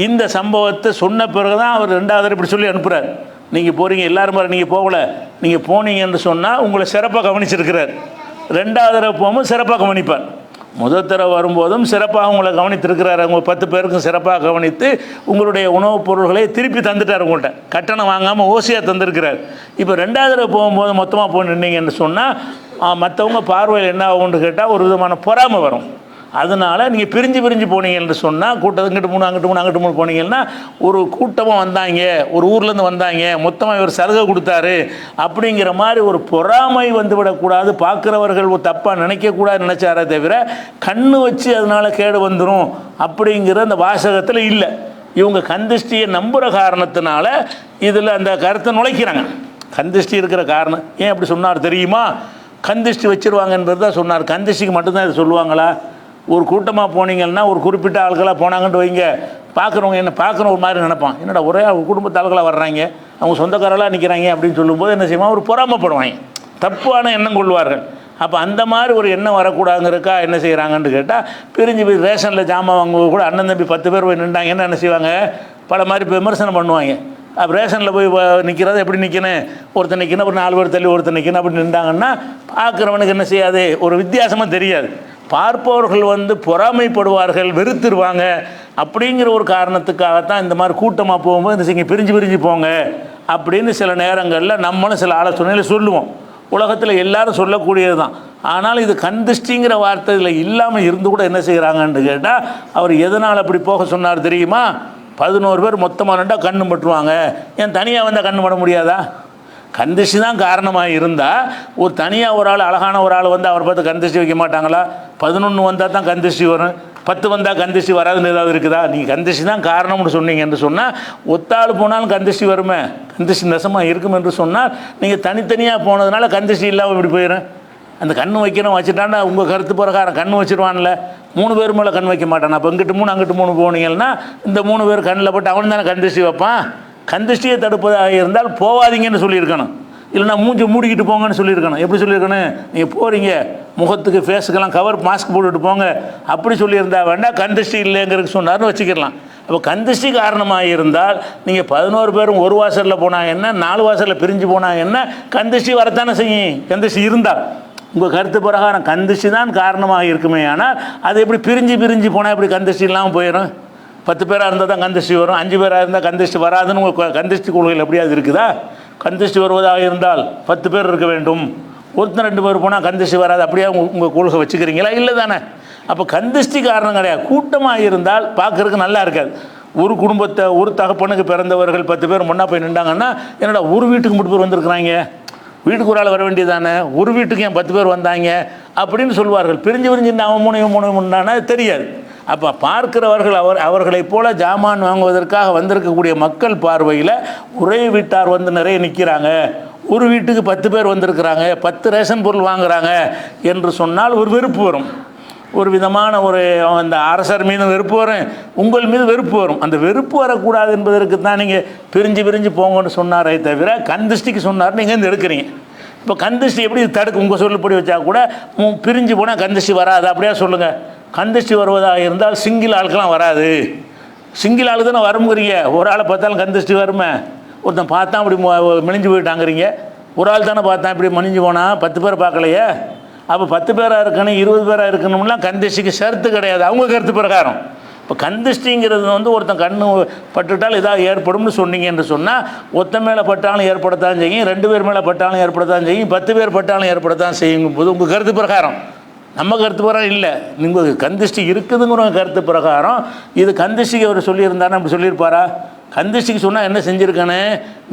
[SPEAKER 1] இந்த சம்பவத்தை சொன்ன பிறகு தான் அவர் 2வது இப்படி சொல்லி அனுப்புகிறார். நீங்கள் போகிறீங்க, எல்லோரும் மாதிரி நீங்கள் போகலை, நீங்கள் போனீங்கன்னு சொன்னால் உங்களை சிறப்பாக கவனிச்சிருக்கிறார். 2வது தடவை போகும்போது சிறப்பாக கவனிப்பார். முதல் தடவை வரும்போதும் சிறப்பாக உங்களை கவனித்திருக்கிறார். அவங்க 10 பேருக்கும் சிறப்பாக கவனித்து உங்களுடைய உணவுப் பொருள்களை திருப்பி தந்துட்டார். உங்கள்கிட்ட கட்டணம் வாங்காமல் ஓசியாக தந்திருக்கிறார். இப்போ 2வது தடவை போகும்போது மொத்தமாக போய் நின்னீங்கன்னு சொன்னால் மற்றவங்க பார்வையில் என்ன ஆகும்னு கேட்டால் ஒரு விதமான பொறாமை வரும். அதனால் நீங்கள் பிரிஞ்சு போனீங்கன்னு சொன்னால், கூட்டத்துக்கிட்ட 3 அங்கிட்டு 3 போனீங்கன்னா, ஒரு கூட்டமாக வந்தாங்க, ஒரு ஊர்லேருந்து வந்தாங்க, மொத்தமாக இவர் சலுகை கொடுத்தாரு அப்படிங்கிற மாதிரி ஒரு பொறாமை வந்துவிடக்கூடாது. பார்க்குறவர்கள் ஒரு தப்பாக நினைக்கக்கூடாது நினச்சாரே தவிர, கண்ணு வச்சு அதனால் கேடு வந்துடும் அப்படிங்கிற அந்த வாசகத்தில் இல்லை. இவங்க கந்திஷ்டியை நம்புகிற காரணத்தினால இதில் அந்த கருத்தை நுழைக்கிறாங்க. கந்திஷ்டி இருக்கிற காரணம் ஏன் அப்படி சொன்னார் தெரியுமா? கந்திஷ்டி வச்சுருவாங்க என்பது தான் சொன்னார். கந்திஷ்டிக்கு மட்டும்தான் இதை சொல்லுவாங்களா? ஒரு கூட்டமாக போனீங்கன்னா, ஒரு குறிப்பிட்ட ஆட்களாக போனாங்கன்ட்டு வைங்க, பார்க்குறவங்க என்ன பார்க்குற ஒரு மாதிரி நினைப்பான், என்னடா ஒரே குடும்பத்து ஆட்களாக வர்றாங்க, அவங்க சொந்தக்காரர்களாக நிற்கிறாங்க அப்படின்னு சொல்லும்போது என்ன செய்வான்? ஒரு பொறாமைப்படுவாங்க, தப்பான எண்ணம் கொள்வார்கள். அப்போ அந்த மாதிரி ஒரு எண்ணம் வரக்கூடாதுங்கிறக்கா என்ன செய்கிறாங்கன்னு கேட்டால், பிரிஞ்சு போய் ரேஷனில் ஜாமான் வாங்குவது கூட அண்ணன் தம்பி 10 பேர் போய் நின்றாங்கன்னா என்ன செய்வாங்க? பல மாதிரி விமர்சனம் பண்ணுவாங்க. அப்போ ரேஷனில் போய் நிற்கிறது எப்படி நிற்கணும்? ஒருத்தர் நிற்கணும், ஒரு 4 பேர் தள்ளி ஒருத்தர் நிற்கணும். அப்படி நின்றாங்கன்னா பார்க்குறவனுக்கு என்ன செய்யாது? ஒரு வித்தியாசமாக தெரியாது. பார்ப்பவர்கள் பொறாமைப்படுவார்கள், வெறுத்துருவாங்க. அப்படிங்கிற ஒரு காரணத்துக்காகத்தான் இந்த மாதிரி கூட்டமாக போகும்போது இந்த பிரிஞ்சு போங்க அப்படின்னு சில நேரங்களில் நம்மளும் சில ஆலோசனையில் சொல்லுவோம். உலகத்தில் எல்லாரும் சொல்லக்கூடியது தான். ஆனால் இது கந்திஷ்டிங்கிற வார்த்தை இதில் இல்லாமல் இருந்து கூட என்ன செய்கிறாங்கன்னு கேட்டால், அவர் எதனால் அப்படி போக சொன்னார் தெரியுமா? 11 பேர் மொத்தமாக நின்றால் கண்ணு பட்டுருவாங்க, ஏன் தனியாக வந்தால் கண்ணு பட முடியாதா? கந்திஷ்டி தான் காரணமாக இருந்தால் ஒரு தனியாக ஒரு ஆள், அழகான ஒரு ஆள் வந்து அவரை பார்த்து கந்திஷ்டி வைக்க மாட்டாங்களா? 11 வந்தால் தான் கந்திஷ்டி வரும், 10 வந்தால் கந்திஷ்டி வராதுன்னு ஏதாவது இருக்குதா? நீங்கள் கந்திஷ்டி தான் காரணம்னு சொன்னீங்க என்று சொன்னால், ஒத்தாள் போனாலும் கந்திஷ்டி வருமே, கந்திஷ்டி நெசமாக இருக்கும் என்று சொன்னால், நீங்கள் தனித்தனியாக போனதுனால கந்திஷ்டி இல்லாமல் இப்படி போயிடும். அந்த கண் வைக்கணும் வச்சுட்டான்னா உங்கள் கருத்து பிரகாரம் கண் வச்சுருவான்ல, 3 பேர் மேலே கண் வைக்க மாட்டான். அப்போ இங்கிட்டு 3 அங்கிட்டு 3 போனீங்கன்னா இந்த 3 பேர் கண்ணில் போட்டு அவன் தானே கந்திஷ்டி வைப்பான். கந்திஷ்டியை தடுப்பதாக இருந்தால் போவாதீங்கன்னு சொல்லியிருக்கணும், இல்லைனா மூஞ்சி மூடிக்கிட்டு போங்கன்னு சொல்லியிருக்கணும். எப்படி சொல்லியிருக்கணும்? நீங்கள் போகிறீங்க முகத்துக்கு ஃபேஸுக்கெல்லாம் கவர் மாஸ்க் போட்டுட்டு போங்க அப்படி சொல்லியிருந்தா வேண்டாம், கந்திஷ்டி இல்லைங்கிறதுக்கு சொன்னார்னு வச்சுக்கிடலாம். அப்போ கந்திஷ்டி காரணமாக இருந்தால் நீங்கள் 11 பேரும் ஒரு வாசலில் போனால் என்ன, 4 வாசலில் பிரிஞ்சு போனால் என்ன, கந்திஷ்டி வரத்தானே செய்யும். கந்திஷ்டி இருந்தால் உங்கள் கருத்து பிரகாரம் கந்திஷ்டி தான் காரணமாக இருக்குமே, ஆனால் அது எப்படி பிரிஞ்சு போனால் எப்படி கந்திஷ்டி இல்லாமல் போயிடும்? 10 பேராக இருந்தால் தான் கந்திஷ்டி வரும், 5 பேராக இருந்தால் கந்திஷ்டி வராதுன்னு உங்கள் கந்திஷ்டி கொள்கையில் எப்படியாவது இருக்குதா? கந்திஷ்டி வருவதாக இருந்தால் 10 பேர் இருக்க வேண்டும், ஒருத்தர் 2 பேர் போனால் கந்திஷ்டி வராது, அப்படியே உங்கள் கொள்கை வச்சுக்கிறீங்களா? இல்லை தானே. அப்போ கந்திஷ்டி காரணம் கிடையாது. கூட்டமாக இருந்தால் பார்க்குறதுக்கு நல்லா இருக்காது. ஒரு குடும்பத்தை, ஒரு தகப்பனுக்கு பிறந்தவர்கள் 10 பேர் முன்னா போய் நின்றாங்கன்னா, என்னடா ஒரு வீட்டுக்கு 3 பேர் வந்திருக்கிறாங்க, வீட்டுக்கு ஒரு ஆள் வர வேண்டியதானே, ஒரு வீட்டுக்கு ஏன் 10 பேர் வந்தாங்க அப்படின்னு சொல்வார்கள். பிரிஞ்சு அவன் 3 முன்னானா தெரியாது. அப்போ பார்க்கிறவர்கள் அவர்களைப் போல ஜாமான் வாங்குவதற்காக வந்திருக்கக்கூடிய மக்கள் பார்வையில் ஒரே வீட்டார் வந்து நிறைய நிற்கிறாங்க, ஒரு வீட்டுக்கு 10 பேர் வந்திருக்கிறாங்க, 10 ரேஷன் பொருள் வாங்குகிறாங்க என்று சொன்னால் ஒரு வெறுப்பு வரும். ஒரு விதமான அந்த அரசர் மீது வெறுப்பு வரும், உங்கள் மீது வெறுப்பு வரும். அந்த வெறுப்பு வரக்கூடாது என்பதற்கு தான் நீங்கள் பிரிஞ்சு போங்கன்னு சொன்னாரே தவிர கந்திஷ்டிக்கு சொன்னார் நீங்கள் வந்து எடுக்கிறீங்க. இப்போ கந்திஷ்டி எப்படி தடுக்க உங்கள் சொல்லுப்படி வச்சா கூட பிரிஞ்சு போனால் கந்திஷ்டி வராது அப்படியே சொல்லுங்கள். கந்திஷ்டி வருவதாக இருந்தால் சிங்கிள் ஆளுக்கெல்லாம் வராது, சிங்கிள் ஆளு தானே வருங்கிறீங்க. ஒரு ஆளை பார்த்தாலும் கந்திஷ்டி வருமே, ஒருத்தன் பார்த்தா அப்படி மெலிஞ்சு போயிட்டாங்கிறீங்க. ஒரு ஆள் தானே பார்த்தா இப்படி மணிஞ்சு போனால் 10 பேர் பார்க்கலையே. அப்போ 10 பேராக இருக்கணும், 20 பேராக இருக்கணும்லாம் கந்திஷ்டிக்கு ஷரத்து கிடையாது அவங்க கருத்து பிரகாரம். இப்போ கந்திஷ்டிங்கிறது ஒருத்தன் கண்ணு பட்டுட்டால் இதாக ஏற்படும்னு சொன்னீங்க என்று சொன்னால், ஒருத்தன் மேலே பட்டாலும் ஏற்படத்தான் செய்யும், 2 பேர் மேலே பட்டாலும் ஏற்படத்தான் செய்யும், 10 பேர் பட்டாலும் ஏற்படத்தான் செய்யும் போது உங்கள் கருத்து பிரகாரம். நம்ம கருத்து பிரகாரம் இல்லை, நீங்கள் கந்திஷ்டி இருக்குதுங்கிற கருத்து பிரகாரம். இது கந்திஷ்டிக்கு அவர் சொல்லியிருந்தாருன்னா அப்படி சொல்லியிருப்பாரா? கந்திஷ்டிக்கு சொன்னால் என்ன செஞ்சுருக்கானே,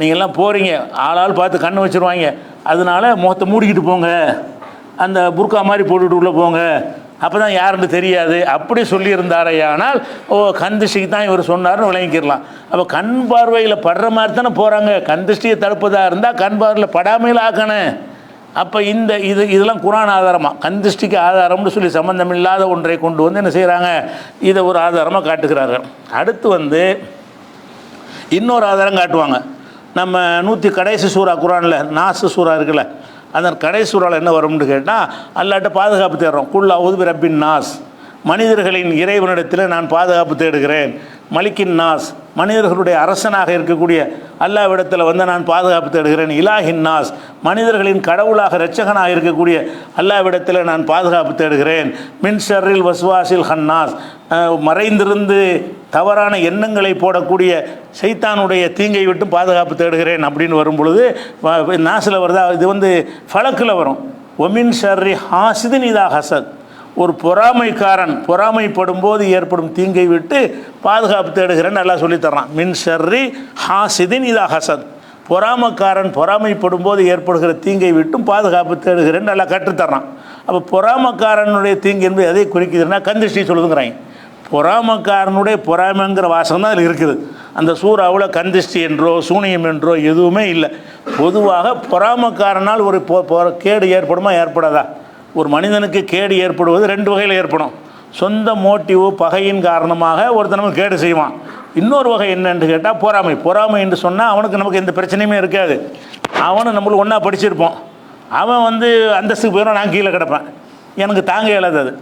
[SPEAKER 1] நீங்கள்லாம் போகிறீங்க, ஆளால் பார்த்து கண்ணு வச்சுருவாங்க, அதனால முகத்தை மூடிக்கிட்டு போங்க, அந்த புர்கா மாதிரி போட்டுட்டு உள்ளே போங்க, அப்போ தான் யாருன்னு தெரியாது அப்படி சொல்லியிருந்தாரையானால் கந்திஷ்டிக்கு தான் இவர் சொன்னார்னு விளங்கிக்கிடலாம். அப்போ கண் பார்வையில் படுற மாதிரி தானே போகிறாங்க. கந்திஷ்டியை தடுப்பதாக இருந்தால் கண் பார்வையில் படாமையில் ஆக்கணும். அப்போ இதெல்லாம் குரான் ஆதாரமாக, கந்திஷ்டிக்கு ஆதாரம்னு சொல்லி சம்பந்தம் இல்லாத ஒன்றை கொண்டு வந்து என்ன செய்கிறாங்க, இதை ஒரு ஆதாரமாக காட்டுகிறார்கள். அடுத்து இன்னொரு ஆதாரம் காட்டுவாங்க. நம்ம 100 கடைசி சூறா குரானில் நாசு சூறா இருக்குல்ல, அந்த கடைசி சூறாவில் என்ன வரும்னு கேட்டால், அல்லாட்ட பாதுகாப்பு தேடுறோம். குல் அஊது பிரப்பின் நாஸ், மனிதர்களின் இறைவனிடத்தில் நான் பாதுகாப்பு தேடுகிறேன். மலிக்கின் நாஸ், மனிதர்களுடைய அரசனாக இருக்கக்கூடிய அல்லாஹ்விடத்தில் நான் பாதுகாப்பு தேடுகிறேன். இலாஹின் நாஸ், மனிதர்களின் கடவுளாக இரட்சகனாக இருக்கக்கூடிய அல்லாஹ்விடத்தில் நான் பாதுகாப்பு தேடுகிறேன். மின் ஷர்ரில் வஸ்வாசில் ஹன்னாஸ், மறைந்திருந்து தவறான எண்ணங்களை போடக்கூடிய சைத்தானுடைய தீங்கை விட்டு பாதுகாப்பு தேடுகிறேன் அப்படின்னு வரும் பொழுது நாசில் வருதா, இது ஃபலக்கில் வரும். ஒமின் ஷர்ரி ஹாசிதின் இதா ஹசத், ஒரு பொறாமைக்காரன் பொறாமைப்படும் போது ஏற்படும் தீங்கை விட்டு பாதுகாப்பு தேடுகிறேன்னு நல்லா சொல்லித்தர்றான். மின் ஷர்ரி ஹாசிதின் இதா ஹசத், பொறாமைக்காரன் பொறாமைப்படும் போது ஏற்படுகிற தீங்கை விட்டும் பாதுகாப்பு தேடுகிறேன்னு நல்லா கற்றுத்தர்றான். அப்போ பொறாமைக்காரனுடைய தீங்கு என்பது எதை குறிக்குதுன்னா கந்திஷ்டி சொல்லுதுங்கிறாங்க. பொறாமைக்காரனுடைய பொறாமைங்கிற வாசகம் தான் அதில் இருக்குது. அந்த சூறாவில் கந்திஷ்டி என்றோ சூனியம் என்றோ எதுவுமே இல்லை. பொதுவாக பொறாமைக்காரனால் ஒரு கேடு ஏற்படுமா ஏற்படாதா? ஒரு மனிதனுக்கு கேடு ஏற்படுவது 2 வகையில் ஏற்படும். சொந்த மோட்டிவ் பகையின் காரணமாக ஒருத்தனுக்கு கேடு செய்வான். இன்னொரு வகை என்னன்னு கேட்டால் பொறாமை என்று சொன்னால் அவனுக்கு நமக்கு எந்த பிரச்சனையுமே இருக்காது. அவனும் நம்மளும் ஒன்றா படிச்சிருப்போம், அவன் அந்தஸ்துக்கு போயிடும், நான் கீழே கிடப்பேன், எனக்கு தாங்க இயலாது. அது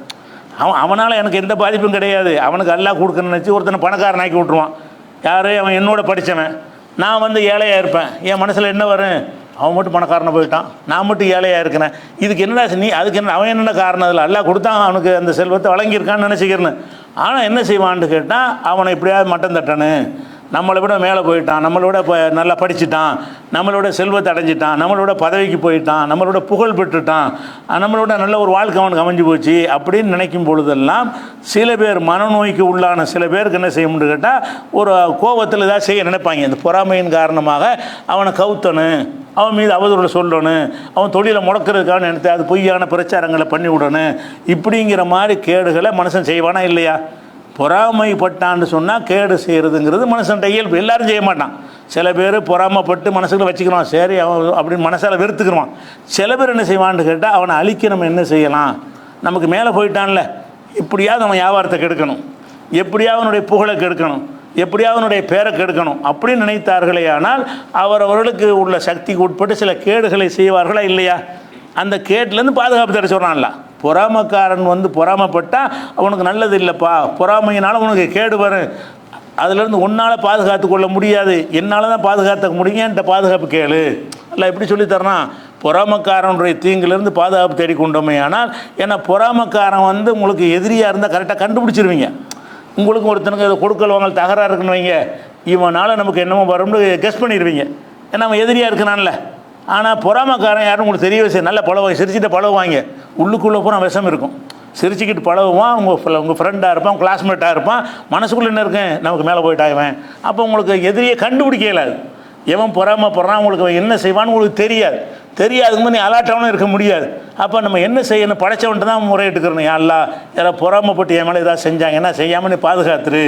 [SPEAKER 1] அவனால் எனக்கு எந்த பாதிப்பும் கிடையாது. அவனுக்கு அல்லாஹ் கொடுக்கணும்னு நினச்சி ஒருத்தனை பணக்காரன் ஆக்கி விட்ருவான். யார்? அவன் என்னோட படித்தவன், நான் ஏழையாக இருப்பேன். என் மனசில் என்ன வரும்? அவன் மட்டும் பணக்காரனை போயிட்டான், நான் மட்டும் ஏழையாக இருக்கிறேன், இதுக்கு என்னடா நீ, அதுக்கு என்ன, அவன் என்னென்ன காரணம்? அதில் அல்லாஹ் கொடுத்தான், அவனுக்கு அந்த செல்வத்தை வழங்கியிருக்கான்னு நினச்சிக்கிறேன்னு. ஆனால் என்ன செய்வான்னு கேட்டால், அவனை எப்படியாவது மட்டம் தட்டணும், நம்மளை விட மேலே போயிட்டான், நம்மளோட நல்லா படிச்சுட்டான், நம்மளோட செல்வத்தை அடைஞ்சிட்டான், நம்மளோட பதவிக்கு போயிட்டான், நம்மளோட புகழ் பெற்றுட்டான், நம்மளோட நல்ல ஒரு வாழ்க்கை அவனுக்கு அமைஞ்சு போச்சு அப்படின்னு நினைக்கும் பொழுதெல்லாம் சில பேர் மனநோய்க்கு உள்ளான சில பேருக்கு என்ன செய்ய முடியும் கேட்டால், ஒரு கோபத்தில் ஏதாவது செய்ய நினைப்பாங்க. இந்த பொறாமையின் காரணமாக அவனை கவுத்தணும், அவன் மீது அவதூறு சொல்லணும், அவன் தொழிலை முடக்கிறதுக்காக நினைத்து அது பொய்யான பிரச்சாரங்களை பண்ணி விடணும், இப்படிங்கிற மாதிரி கேடுகளை மனுஷன் செய்வானா இல்லையா? பொறாமைப்பட்டான்னு சொன்னால் கேடு செய்கிறதுங்கிறது மனுஷன்ட்ட இயல்பு. எல்லாரும் செய்ய மாட்டான். சில பேர் பொறாமைப்பட்டு மனசுக்குள்ள வச்சுக்கிறான், சரி அவன் அப்படின்னு மனசால் வெறுத்துக்கிறான். சில பேர் என்ன செய்வான்னு கேட்டால், அவனை அழிக்க நம்ம என்ன செய்யலாம், நமக்கு மேலே போயிட்டான்ல, எப்படியாவது அவன் வியாபாரத்தை கெடுக்கணும், எப்படியாவது அவனுடைய புகழை கெடுக்கணும், எப்படியாவது அவனுடைய பேரை கெடுக்கணும் அப்படின்னு நினைத்தார்களே ஆனால் அவரவர்களுக்கு உள்ள சக்திக்கு உட்பட்டு சில கேடுகளை செய்வார்களா இல்லையா? அந்த கேட்டிலேருந்து பாதுகாப்பு தர சொல்கிறான்ல. பொறாமக்காரன் பொறாமப்பட்டால் அவனுக்கு நல்லது இல்லைப்பா, பொறாமையினால் உனக்கு கேடு வரும், அதுலேருந்து உன்னால் பாதுகாத்து கொள்ள முடியாது, என்னால் தான் பாதுகாத்துக்க முடியும், என்கிட்ட பாதுகாப்பு கேளு இல்லை எப்படி சொல்லித்தரனா? பொறாமக்காரனுடைய தீங்கிலிருந்து பாதுகாப்பு தேடிக்கொண்டோமே. ஆனால் ஏன்னா பொறாமக்காரன் உங்களுக்கு எதிரியாக இருந்தால் கரெக்டாக கண்டுபிடிச்சிருவீங்க. உங்களுக்கு ஒருத்தனுக்கு கொடுக்கல் வாங்கல் தகராறு இருக்குன்னு வைங்க, இவனால் நமக்கு என்னமோ வரும்னு கெஸ் பண்ணிடுவீங்க, ஏன்னா அவன் எதிரியாக இருக்கிறான்ல. ஆனால் பொறாமக்காரன் யாரும் உங்களுக்கு தெரியவே செய்ய, நல்லா பழகுவாங்க, சிரிச்சுட்டு பழகுவாங்க, உள்ளுக்குள்ளே பூரா விஷம் இருக்கும். சிரிச்சுக்கிட்டு பழகுவான், உங்கள் ஃப்ரெண்டாக இருப்பான், கிளாஸ்மேட்டாக இருப்பான், மனசுக்குள்ளே என்ன இருக்கேன், நமக்கு மேலே போயிட்டாகுவேன். அப்போ உங்களுக்கு எதிரியை கண்டுபிடிக்க இயலாது. எவன் பொறாமப்படுறான், உங்களுக்கு என்ன செய்வான்னு உங்களுக்கு தெரியாது. தெரியாதுக்கு போது நீ அலாட்டாகவும் இருக்க முடியாது. அப்போ நம்ம என்ன செய்யணும், படைச்சவன்ட்டு தான் முறையிட்டுக்கிறணும். யாரெல்லாம் யாராவது பொறாமப்பட்டு என் மேலே ஏதாவது செஞ்சாங்கன்னா செய்யாமல் நீ பாதுகாத்துரு,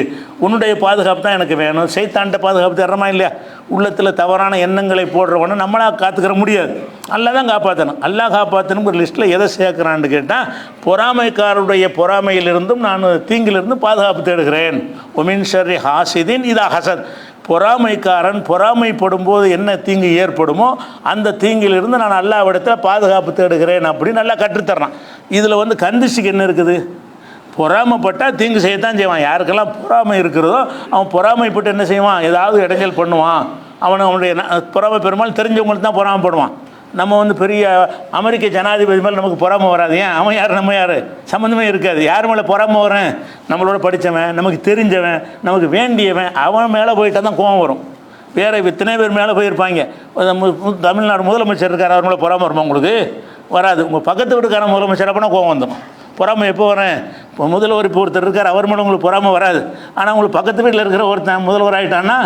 [SPEAKER 1] உன்னுடைய பாதுகாப்பு தான் எனக்கு வேணும். செய்தான்ட்ட பாதுகாப்பு தர்றமா இல்லையா? உள்ளத்தில் தவறான எண்ணங்களை போடுறவொன்னு நம்மளாக காத்துக்கிற முடியாது, அல்லா தான் காப்பாற்றணும். அல்லா காப்பாற்றணுங்கிற லிஸ்ட்டில் எதை சேர்க்குறான்னு கேட்டால், பொறாமைக்காரருடைய பொறாமையிலிருந்தும் நான் தீங்கிலிருந்தும் பாதுகாப்பு தேடுகிறேன். ஒமின் ஷர்ரி ஹாசிதின் இதா ஹசத், பொறாமைக்காரன் பொறாமைப்படும் போது என்ன தீங்கு ஏற்படுமோ அந்த தீங்கிலிருந்து நான் அல்லாஹ்விடத்தில் பாதுகாப்பு தேடுகிறேன் அப்படின்னு நல்லா கற்றுத்தர்றான். இதில் கந்திஷ்டிக்கு என்ன இருக்குது? பொறாமைப்பட்டால் தீங்கு செய்யத்தான் செய்வான். யாருக்கெல்லாம் பொறாமை இருக்கிறதோ அவன் பொறாமைப்பட்டு என்ன செய்வான், ஏதாவது இடைஞ்சல் பண்ணுவான். அவனுடைய பொறாமை பெருமாள் தெரிஞ்சவங்களுக்கு தான் பொறாமைப்படுவான். நம்ம பெரிய அமெரிக்க ஜனாதிபதி மேலே நமக்கு பொறாமை வராது. ஏன்? அவன் யார், நம்ம யார், சம்மந்தமே இருக்காது. யார் மேலே பொறாமை வரேன்? நம்மளோட படித்தவன், நமக்கு தெரிஞ்சவன், நமக்கு வேண்டியவன், அவன் மேலே போயிட்டால் தான் கோவம் வரும். வேறு இத்தனை பேர் மேலே போயிருப்பாங்க. தமிழ்நாடு முதலமைச்சர் இருக்கார், அவர் மேலே பொறாமை வருமா? உங்களுக்கு வராது. உங்கள் பக்கத்து வீட்டுக்கார முதலமைச்சர் அப்போனா கோவம் வந்துடும். பொறாமை எப்போ வரேன்? இப்போ முதல்வர் இப்போ ஒருத்தர் இருக்கார், அவர் மேலே உங்களுக்கு பொறாமை வராது. ஆனால் உங்களுக்கு பக்கத்து வீட்டில் இருக்கிற ஒருத்தன் முதல்வர் ஆகிட்டான்னா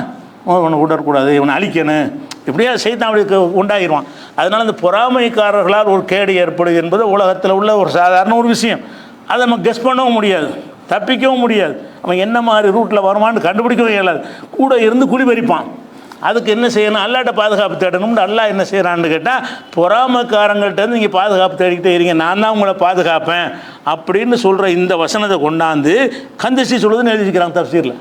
[SPEAKER 1] இவனை விடக்கூடாது, இவனை அழிக்கணும், இப்படியா செய்தான் அவளுக்கு உண்டாகிடுவான். அதனால் இந்த பொறாமைக்காரர்களால் ஒரு கேடு ஏற்படுது என்பது உலகத்தில் உள்ள ஒரு சாதாரண ஒரு விஷயம். அதை நம்ம கெஸ் பண்ணவும் முடியாது, தப்பிக்கவும் முடியாது. அவன் என்ன மாதிரி ரூட்டில் வருமானு கண்டுபிடிக்கவும் இயலாது. கூட இருந்து குடிபறிப்பான். அதுக்கு என்ன செய்யணும்? அல்லாட்ட பாதுகாப்பு தேடணும்னு அல்லாஹ் என்ன செய்கிறான்னு கேட்டால், பொறாமக்காரங்கள்ட்டேருந்து நீங்கள் பாதுகாப்பு தேடிக்கிட்டே இருங்க, நான் தான் உங்களை பாதுகாப்பேன் அப்படின்னு சொல்கிற இந்த வசனத்தை கொண்டாந்து கந்திசி சொல்லுதுன்னு எழுதிக்கிறாங்க தஃப்சீரில்.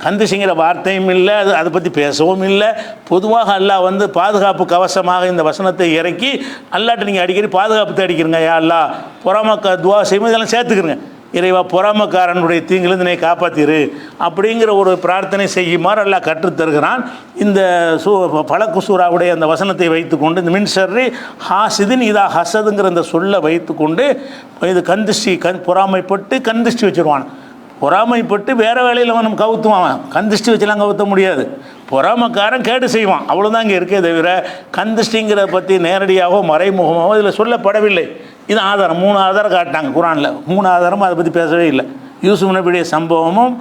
[SPEAKER 1] கந்திசிங்கிற வார்த்தையும் இல்லை, அதை பற்றி பேசவும் இல்லை. பொதுவாக அல்லாஹ் பாதுகாப்பு கவசமாக இந்த வசனத்தை இறக்கி அல்லாட்ட நீங்கள் அடிக்கடி பாதுகாப்பு தேடிக்கிறங்க. யா அல்லாஹ் பொறாமக்கா துவா செய்யும்போது இதெல்லாம் சேர்த்துக்கிறங்க. இறைவா பொறாமக்காரனுடைய தீங்கிலிருந்து என்னை காப்பாற்றிரு அப்படிங்கிற ஒரு பிரார்த்தனை செய்யுமாறு அல்லாஹ் கற்றுத்தருகிறான். இந்த பலக்கு சூறாவுடைய அந்த வசனத்தை வைத்துக்கொண்டு, இந்த மின்சர்ரி ஹாசிதின் இதா ஹசதுங்கிற இந்த சொல்லை வைத்துக்கொண்டு இது கந்திஷ்டி பொறாமைப்பட்டு கந்திஷ்டி வச்சுருவான். பொறாமைப்பட்டு வேறு வேலையில் அவன் கவுத்துவான், கந்திஷ்டி வச்செல்லாம் கவுத்த முடியாது. பொறாமக்காரன் கேடு செய்வான், அவ்வளோதான் இங்கே இருக்கே தவிர கந்திஷ்டிங்கிறத பற்றி நேரடியாகவோ மறைமுகமாகவோ இதில் சொல்லப்படவில்லை. இது ஆதாரம், 3 ஆதாரம் காட்டினாங்க குரானில். 3 ஆதாரமும் அதை பற்றி பேசவே இல்லை. யூசுப் நபியுடைய சம்பவமும்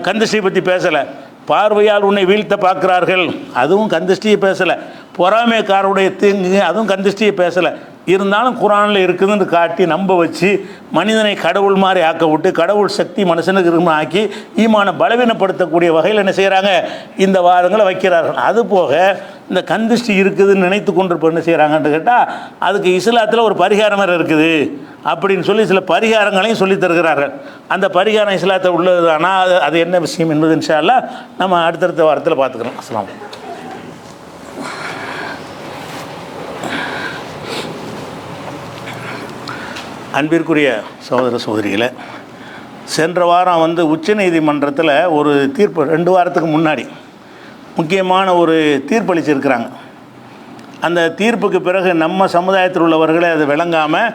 [SPEAKER 1] கந்திஷ்டியை பற்றி பேசலை. பார்வையால் உன்னை வீழ்த்த பார்க்குறார்கள், அதுவும் கந்திஷ்டியை பேசலை. பொறாமைக்காரருடைய தீங்கு, அதுவும் கந்திஷ்டியை பேசலை. இருந்தாலும் குரானில் இருக்குதுன்னு காட்டி நம்ப வச்சு மனிதனை கடவுள் மாதிரி ஆக்க விட்டு, கடவுள் சக்தி மனுஷனுக்கு இருக்குன்னு ஆக்கி ஈமான பலவீனப்படுத்தக்கூடிய வகையில் என்ன செய்கிறாங்க, இந்த வாதங்களை வைக்கிறார்கள். அதுபோக இந்த கந்திஷ்டி இருக்குதுன்னு நினைத்து கொண்டு என்ன செய்கிறாங்கன்னு கேட்டால், அதுக்கு இஸ்லாத்தில் ஒரு பரிகாரம் வேறு இருக்குது அப்படின்னு சொல்லி சில பரிகாரங்களையும் சொல்லி தருகிறார்கள். அந்த பரிகாரம் இஸ்லாத்தில் உள்ளது. ஆனால் அது என்ன விஷயம் என்பது இன்ஷா அல்லாஹ் நம்ம அடுத்தடுத்த வாரத்தில் பார்த்துக்கிறோம். அஸ்ஸலாமு அலைக்கும். அன்பிற்குரிய சகோதர சகோதரிகளை, சென்ற வாரம் உச்சநீதிமன்றத்தில் ஒரு தீர்ப்பு 2 வாரத்துக்கு முன்னாடி முக்கியமான ஒரு தீர்ப்பளிச்சிருக்கிறாங்க. அந்த தீர்ப்புக்கு பிறகு நம்ம சமுதாயத்தில் உள்ளவர்களே அதை விளங்காமல்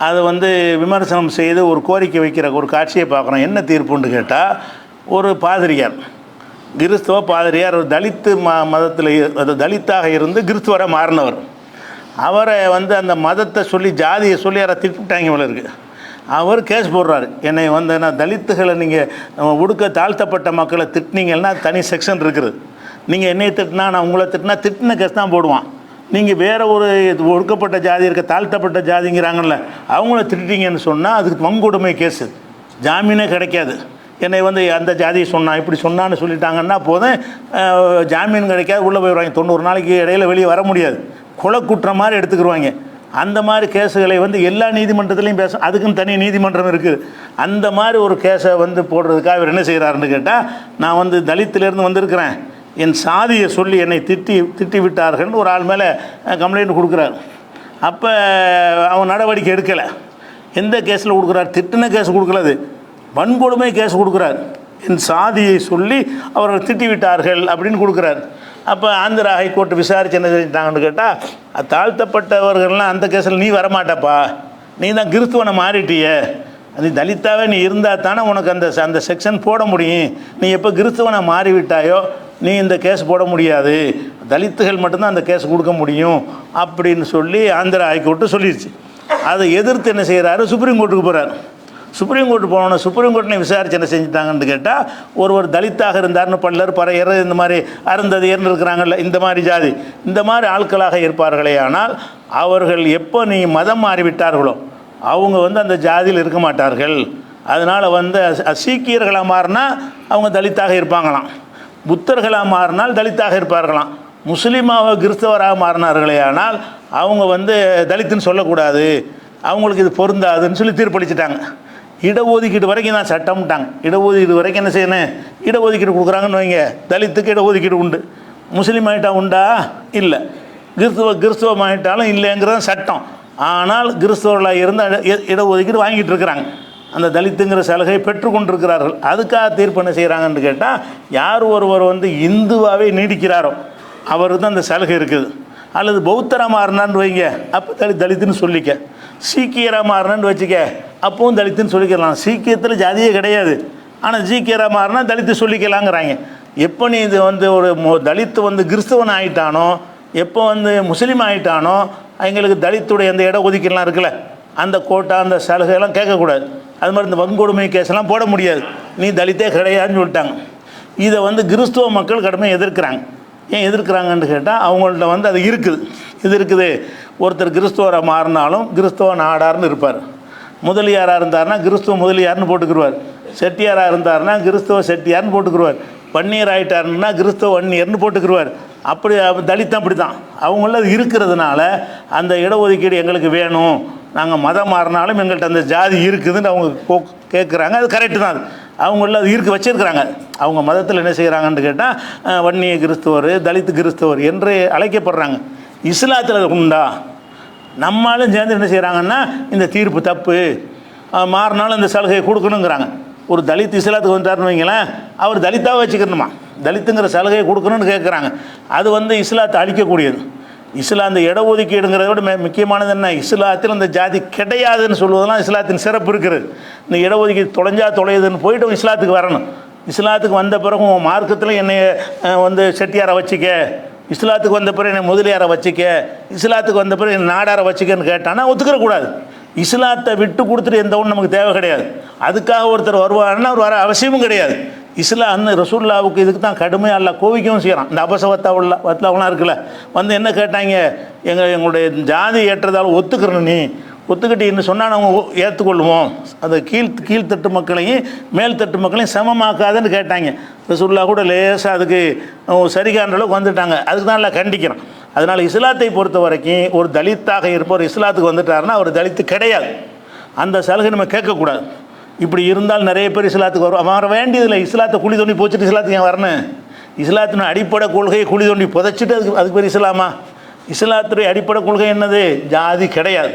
[SPEAKER 1] அதை விமர்சனம் செய்து ஒரு கோரிக்கை வைக்கிற ஒரு காட்சியை பார்க்குறோம். என்ன தீர்ப்புன்னு கேட்டால், ஒரு பாதிரியார் கிறிஸ்தவ பாதிரியார் ஒரு தலித்து மதத்தில் அது தலித்தாக இருந்து கிறிஸ்துவரை மாறினவர். அவரை வந்து அந்த மதத்தை சொல்லி ஜாதியை சொல்லி யாரை திட்டாங்க போல இருக்குது. அவர் கேஸ் போடுறாரு, என்னை வந்து நான் தலித்துகளை நீங்கள் ஒடுக்க தாழ்த்தப்பட்ட மக்களை திட்டினீங்கன்னா தனி செக்ஷன் இருக்குது, நீங்கள் என்னை திட்டினா நான் உங்களை திட்டின கேஸ் தான் போடுவான். நீங்கள் வேறு ஒரு ஒடுக்கப்பட்ட ஜாதி இருக்க தாழ்த்தப்பட்ட ஜாதிங்கிறாங்கல்ல அவங்கள திட்டிங்கன்னு சொன்னால் அதுக்கு வன்கொடுமை கேஸு, ஜாமீனே கிடைக்காது. என்னை வந்து அந்த ஜாதியை சொன்னான் இப்படி சொன்னான்னு சொல்லிட்டாங்கன்னா போதும், ஜாமீன் கிடைக்காது, உள்ளே போயிடுவாங்க. 90 நாளைக்கு இடையில் வெளியே வர முடியாது, கொலை குற்றம் மாதிரி எடுத்துக்கிடுவாங்க. அந்த மாதிரி கேஸுகளை வந்து எல்லா நீதிமன்றத்துலேயும் அதுக்குன்னு தனி நீதிமன்றம் இருக்குது. அந்த மாதிரி ஒரு கேஸை வந்து போடுறதுக்காக அவர் என்ன செய்கிறாருன்னு கேட்டால், நான் வந்து தலித்திலேருந்து வந்திருக்கிறேன், என் சாதியை சொல்லி என்னை திட்டி விட்டார்கள்னு ஒரு ஆள் மேலே கம்ப்ளைண்ட் கொடுக்குறாரு. அப்போ அவன் நடவடிக்கை எடுக்கலை. எந்த கேஸில் கொடுக்குறாரு? திட்டின கேஸ் கொடுக்கலது, வன்கொடுமை கேஸ் கொடுக்குறார். என் சாதியை சொல்லி அவர்கள் திட்டி விட்டார்கள் அப்படின்னு கொடுக்குறார். அப்போ ஆந்திரா ஹைகோர்ட்டு விசாரிச்சு என்ன செஞ்சிட்டாங்கன்னு கேட்டால், தாழ்த்தப்பட்டவர்கள்லாம் அந்த கேஸில் நீ வரமாட்டப்பா, நீ தான் கிறிஸ்துவனை மாறிட்டிய, அது தலித்தாவே நீ இருந்தால் தானே உனக்கு அந்த செக்ஷன் போட முடியும், நீ எப்போ கிறிஸ்துவனை மாறிவிட்டாயோ நீ இந்த கேஸ் போட முடியாது, தலித்துகள் மட்டும்தான் அந்த கேஸ் கொடுக்க முடியும் அப்படின்னு சொல்லி ஆந்திரா ஹைகோர்ட்டு சொல்லிடுச்சு. அதை எதிர்த்து என்ன செய்கிறாரு, சுப்ரீம் கோர்ட்டுக்கு போகிறார். சுப்ரீம் கோர்ட்டு போனோன்னா சுப்ரீம் கோர்ட்டினை விசாரிச்சு என்ன செஞ்சுட்டாங்கன்னு கேட்டால், ஒருவர் தலித்தாக இருந்தார்னு பல்லர் பறையர் இந்த மாதிரி அருந்ததியர்னு இருக்கிறாங்கல்ல, இந்த மாதிரி ஜாதி இந்த மாதிரி ஆட்களாக இருப்பார்களே, ஆனால் அவர்கள் எப்போ நீ மதம் மாறிவிட்டார்களோ அவங்க வந்து அந்த ஜாதியில் இருக்க மாட்டார்கள். அதனால் வந்து சீக்கியர்களாக மாறினா அவங்க தலித்தாக இருப்பாங்களாம், புத்தர்களாக மாறினால் தலித்தாக இருப்பார்களாம், முஸ்லீமாக கிறிஸ்தவராக மாறினார்களே ஆனால் அவங்க வந்து தலித்துன்னு சொல்லக்கூடாது, அவங்களுக்கு இது பொருந்தாதுன்னு சொல்லி தீர்ப்பளிச்சிட்டாங்க. இடஒதுக்கீடு வரைக்கும் தான் சட்டம்ட்டாங்க. இடஒதுக்கீடு வரைக்கும் என்ன செய்யணும், இடஒதுக்கீடு கொடுக்குறாங்கன்னு வைங்க, தலித்துக்கு இடஒதுக்கீடு உண்டு, முஸ்லீம் ஆகிட்டா உண்டா? இல்லை. கிறிஸ்துவம் ஆகிட்டாலும் இல்லைங்கிறது சட்டம். ஆனால் கிறிஸ்தவர்களாக இருந்து இடஒதுக்கீடு வாங்கிட்டு இருக்கிறாங்க, அந்த தலித்துங்கிற சலுகையை பெற்றுக்கொண்டிருக்கிறார்கள். அதுக்காக தீர்ப்பு என்ன செய்கிறாங்கன்னு கேட்டால், யார் ஒருவர் வந்து இந்துவாகவே நீடிக்கிறாரோ அவருக்கு தான் அந்த சலுகை இருக்குது. அல்லது பௌத்தராக மாறினான்னு வைங்க, அப்போ தலித்துன்னு சொல்லிக்க. சீக்கியராக மாறினான்னு வச்சுக்க, அப்பவும் தலித்துன்னு சொல்லிக்கலாம். சீக்கியத்தில் ஜாதியே கிடையாது, ஆனால் சீக்கியராக மாறினா தலித்து சொல்லிக்கலாங்கிறாங்க. எப்போ நீ இது வந்து ஒரு தலித்து வந்து கிறிஸ்தவன் ஆகிட்டானோ, எப்போ வந்து முஸ்லீம் ஆகிட்டானோ, எங்களுக்கு தலித்துடைய அந்த இட ஒதுக்கீடுலாம் இருக்குல்ல, அந்த கோட்டா அந்த சலுகையெல்லாம் கேட்கக்கூடாது. அது மாதிரி இந்த வன்கொடுமை கேஸெல்லாம் போட முடியாது, நீ தலித்தே கிடையாதுன்னு சொல்லிட்டாங்க. இதை வந்து கிறிஸ்துவ மக்கள் கடுமையாக எதிர்க்கிறாங்க. ஏன் எதிர்க்கிறாங்கன்னு கேட்டால், அவங்கள்ட்ட வந்து அது இருக்குது. இது இருக்குது, ஒருத்தர் கிறிஸ்துவராக மாறினாலும் கிறிஸ்துவ நாடார்னு இருப்பார். முதலியாராக இருந்தார்னா கிறிஸ்துவ முதலியார்னு போட்டுக்கிடுவார். செட்டியாராக இருந்தார்னா கிறிஸ்துவ செட்டியார்னு போட்டுக்கிடுவார். வன்னியர் ஆகிட்டாருன்னா கிறிஸ்துவ வன்னியர்னு போட்டுக்கிடுவார். அப்படி தலித்தம் அப்படி தான் அவங்கள இருக்கிறதுனால அந்த இடஒதுக்கீடு எங்களுக்கு வேணும், நாங்கள் மதம் மாறினாலும் எங்கள்கிட்ட அந்த ஜாதி இருக்குதுன்னு அவங்க கேட்குறாங்க. அது கரெக்டு தான், அது அவங்கள அது வச்சுருக்கிறாங்க. அவங்க மதத்தில் என்ன செய்கிறாங்கன்னு கேட்டால், வன்னிய கிறிஸ்துவர், தலித்து கிறிஸ்துவர் என்று அழைக்கப்படுறாங்க. இஸ்லாத்தில் அது உண்டா? நம்மளும் சேர்ந்து என்ன செய்கிறாங்கன்னா, இந்த தீர்ப்பு தப்பு, மாறினாலும் இந்த சலுகையை கொடுக்கணுங்கிறாங்க. ஒரு தலித் இஸ்லாத்துக்கு வந்துட்டாருன்னு வைங்களேன், அவர் தலித்தாக வச்சுக்கணுமா, தலித்துங்கிற சலுகையை கொடுக்கணும்னு கேட்குறாங்க. அது வந்து இஸ்லாத்தை அழிக்கக்கூடியது. இஸ்லாம் அந்த இடஒதுக்கீடுங்கிறத விட முக்கியமானது என்ன, இஸ்லாத்தில் அந்த ஜாதி கிடையாதுன்னு சொல்வதெல்லாம் இஸ்லாத்தின் சிறப்பு இருக்குது. இந்த இடஒதுக்கீடு தொலையுதுன்னு போயிட்டு இஸ்லாத்துக்கு வரணும். இஸ்லாத்துக்கு வந்த பிறகு உன் மார்க்கத்தில் என்னை வந்து செட்டியாரை வச்சுக்க, இஸ்லாத்துக்கு வந்த பிறகு என்னை முதலியாரை வச்சுக்க, இஸ்லாத்துக்கு வந்த பிறகு என்னை நாடாரை வச்சுக்கன்னு கேட்டான்னா ஒத்துக்கிறக்கூடாது. இஸ்லாத்தை விட்டு கொடுத்துட்டு எந்த ஒன்றும் நமக்கு தேவை கிடையாது. அதுக்காக ஒருத்தர் வருவாருன்னா அவர் வர அவசியமும் கிடையாது. இஸ்லாம் ரசூலுல்லாவுக்கு இதுக்கு தான் கடுமையாக அல்ல கோவிக்கவும் செய்கிறான். இந்த வத்தாவெல்லாம் இருக்குல்ல, வந்து என்ன கேட்டாங்க, எங்களுடைய ஜாதி ஏற்றதால் ஒத்துக்கிறணும், நீ ஒத்துக்கிட்டீன்னு சொன்னால் அவங்க ஏற்றுக்கொள்வோம், அந்த கீழ்த்தட்டு மக்களையும் மேல்தட்டு மக்களையும் சமமாக்காதுன்னு கேட்டாங்க. ரசூலுல்லாஹ் கூட லேசாக அதுக்கு சரிகான்ற அளவுக்கு வந்துட்டாங்க. அதுக்கு தான் எல்லாம் கண்டிக்கிறோம். அதனால் இஸ்லாத்தை பொறுத்த வரைக்கும் ஒரு தலித்தாக இருப்பவர் இஸ்லாத்துக்கு வந்துட்டாருன்னா அவர் தலித்து கிடையாது, அந்த சலுகை நம்ம கேட்கக்கூடாது. இப்படி இருந்தால் நிறைய பேர் இஸ்லாத்துக்கு வர வேண்டியதில்லை. இஸ்லாத்தை குழி தோண்டி போச்சுட்டு இஸ்லாத்துக்கு ஏன் வரணும்? இஸ்லாத்தினுடைய அடிப்படை கொள்கையை குழி தோண்டி புதைச்சிட்டு அதுக்கு பேர் இஸ்லாமா? இஸ்லாத்துடைய அடிப்படை கொள்கை என்னது? ஜாதி கிடையாது,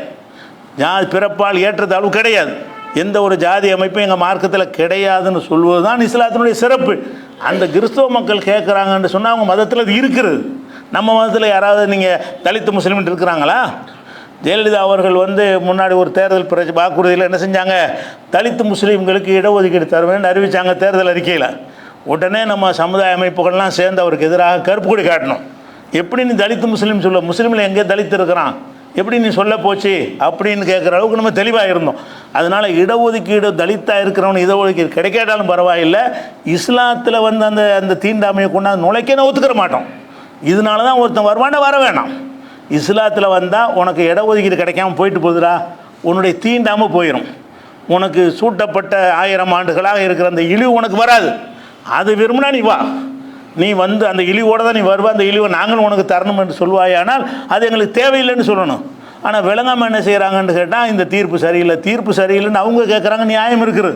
[SPEAKER 1] ஜாதி பிறப்பால் ஏற்றத்தாழ்வு கிடையாது, எந்த ஒரு ஜாதி அமைப்பும் எங்கள் மார்க்கத்தில் கிடையாதுன்னு சொல்வது தான் இஸ்லாத்தினுடைய சிறப்பு. அந்த கிறிஸ்தவ மக்கள் கேட்குறாங்கன்னு சொன்னால் அவங்க மதத்தில் அது இருக்கிறது. நம்ம மதத்தில் யாராவது நீங்கள் தலித்து முஸ்லீம்னு இருக்கிறாங்களா? ஜெயலலிதா அவர்கள் வந்து முன்னாடி ஒரு தேர்தல் வாக்குறுதியில் என்ன செஞ்சாங்க, தலித்து முஸ்லீம்களுக்கு இடஒதுக்கீடு தருவேன்னு அறிவித்தாங்க தேர்தல் அறிக்கையில். உடனே நம்ம சமுதாய அமைப்புகள்லாம் சேர்ந்து அவருக்கு எதிராக கருப்பு கொடி காட்டணும். எப்படி நீ தலித்து முஸ்லீம் சொல்ல, முஸ்லீமில் எங்கே தலித்து இருக்கிறான், எப்படி நீ சொல்ல போச்சு அப்படின்னு கேட்குற அளவுக்கு நம்ம தெளிவாக இருந்தோம். அதனால் இடஒதுக்கீடு தலித்தாக இருக்கிறவனு இடஒதுக்கீடு கிடைக்காட்டாலும் பரவாயில்லை, இஸ்லாத்தில் வந்து அந்த அந்த தீண்டாமையை கொண்டாந்து நுழைக்கணும் ஒத்துக்கிற மாட்டோம். இதனால தான் ஒருத்தன் வருவாண்டா வர வேணாம். இஸ்லாத்தில் வந்தால் உனக்கு இடஒதுக்கீடு கிடைக்காம போயிட்டு போகுதுடா, உன்னுடைய தீண்டாமல் போயிடும், உனக்கு சூட்டப்பட்ட 1000 ஆண்டுகளாக இருக்கிற அந்த இழிவு உனக்கு வராது. அது விரும்பினா நீ வா, நீ வந்து அந்த இழிவோடு தான் நீ வருவா, அந்த இழிவை நாங்களும் உனக்கு தரணும் என்று சொல்வாயானால் அது எங்களுக்கு தேவையில்லைன்னு சொல்லணும். ஆனால் விளங்காமல் என்ன செய்கிறாங்கன்னு கேட்டால் இந்த தீர்ப்பு சரியில்லை, தீர்ப்பு சரியில்லைன்னு அவங்க கேட்குறாங்க, நியாயம் இருக்குது.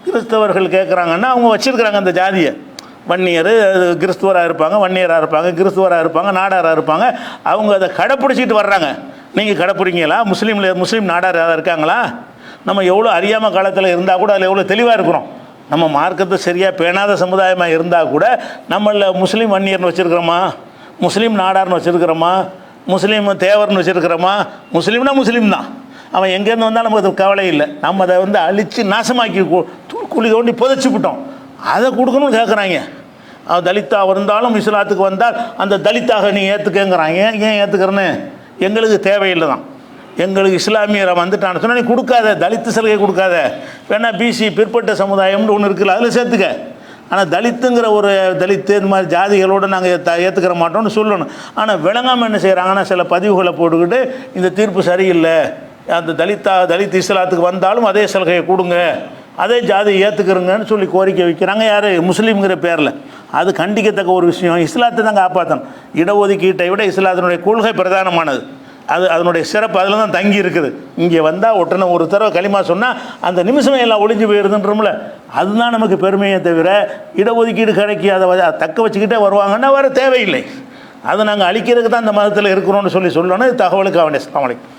[SPEAKER 1] கிறிஸ்தவர்கள் கேட்குறாங்கன்னா அவங்க வச்சுருக்கிறாங்க அந்த ஜாதியை, வன்னியர் கிறிஸ்துவராக இருப்பாங்க, வன்னியராக இருப்பாங்க, கிறிஸ்துவராக இருப்பாங்க, நாடாராக இருப்பாங்க, அவங்க அதை கடைப்பிடிச்சிட்டு வர்றாங்க. நீங்கள் கடைப்பிடிங்களா? முஸ்லீம் நாடார் யாராவது இருக்காங்களா? நம்ம எவ்வளோ அறியாமல் காலத்தில் இருந்தால் கூட அதில் எவ்வளோ தெளிவாக இருக்கிறோம். நம்ம மார்க்கத்தை சரியாக பேணாத சமுதாயமாக இருந்தால் கூட நம்மளில் முஸ்லீம் வன்னியர்னு வச்சுருக்கிறோமா, முஸ்லீம் நாடார்னு வச்சுருக்கிறோமா, முஸ்லீம் தேவர்னு வச்சுருக்கிறோமா? முஸ்லீம்னா முஸ்லீம் தான், அவன் எங்கேருந்து வந்தால் நமக்கு அது கவலை இல்லை. நம்ம அதை வந்து அழித்து நாசமாக்கி குழி தோண்டி புதைச்சிவிட்டோம், அதை கொடுக்கணும்னு கேட்குறாங்க. அவன் தலித்தாக இருந்தாலும் இஸ்லாத்துக்கு வந்தால் அந்த தலித்தாக நீ ஏற்றுக்கங்கிறாங்க. ஏன் ஏற்றுக்கிறேன்னு? எங்களுக்கு தேவையில்லை தான். எங்களுக்கு இஸ்லாமியரை வந்துட்டான்னு சொன்னால் நீ கொடுக்காத, தலித்து சலுகை கொடுக்காத, வேணா பிசி பிற்பட்ட சமுதாயம்னு ஒன்று இருக்குல்ல அதில் சேர்த்துக்க. ஆனால் தலித்துங்கிற ஒரு தலித்து இந்த மாதிரி ஜாதிகளோடு நாங்கள் ஏற்றுக்கிற மாட்டோம்னு சொல்லணும். ஆனால் விளங்காமல் என்ன செய்கிறாங்கன்னா சில பதிவுகளை போட்டுக்கிட்டு இந்த தீர்ப்பு சரியில்லை, அந்த தலித் இஸ்லாத்துக்கு வந்தாலும் அதே சலுகையை கொடுங்க, அதே ஜாதியை ஏற்றுக்கிறங்கன்னு சொல்லி கோரிக்கை வைக்கிறாங்க. யார்? முஸ்லீம்ங்கிற பேரில். அது கண்டிக்கத்தக்க ஒரு விஷயம். இஸ்லாத்தை தான் காப்பாற்றணும். இடஒதுக்கீட்டை விட இஸ்லாத்தினுடைய கொள்கை பிரதானமானது. அதனுடைய சிறப்பு அதில் தான் தங்கி இருக்குது. இங்கே வந்தால் ஒட்டுன ஒரு தடவை களிமா சொன்னால் அந்த நிமிஷமே எல்லாம் ஒளிஞ்சு போயிருதுன்றோம்ல, அதுதான் நமக்கு பெருமையை தவிர இடஒதுக்கீடு கிடைக்கி அதை தக்க வச்சுக்கிட்டே வருவாங்கன்னா வர தேவையில்லை. அதை நாங்கள் அழிக்கிறதுக்கு தான் இந்த மதத்தில் இருக்கிறோன்னு சொல்லணும். தகவலுக்கு அவனே. அஸ்ஸலாமு அலைக்கும்.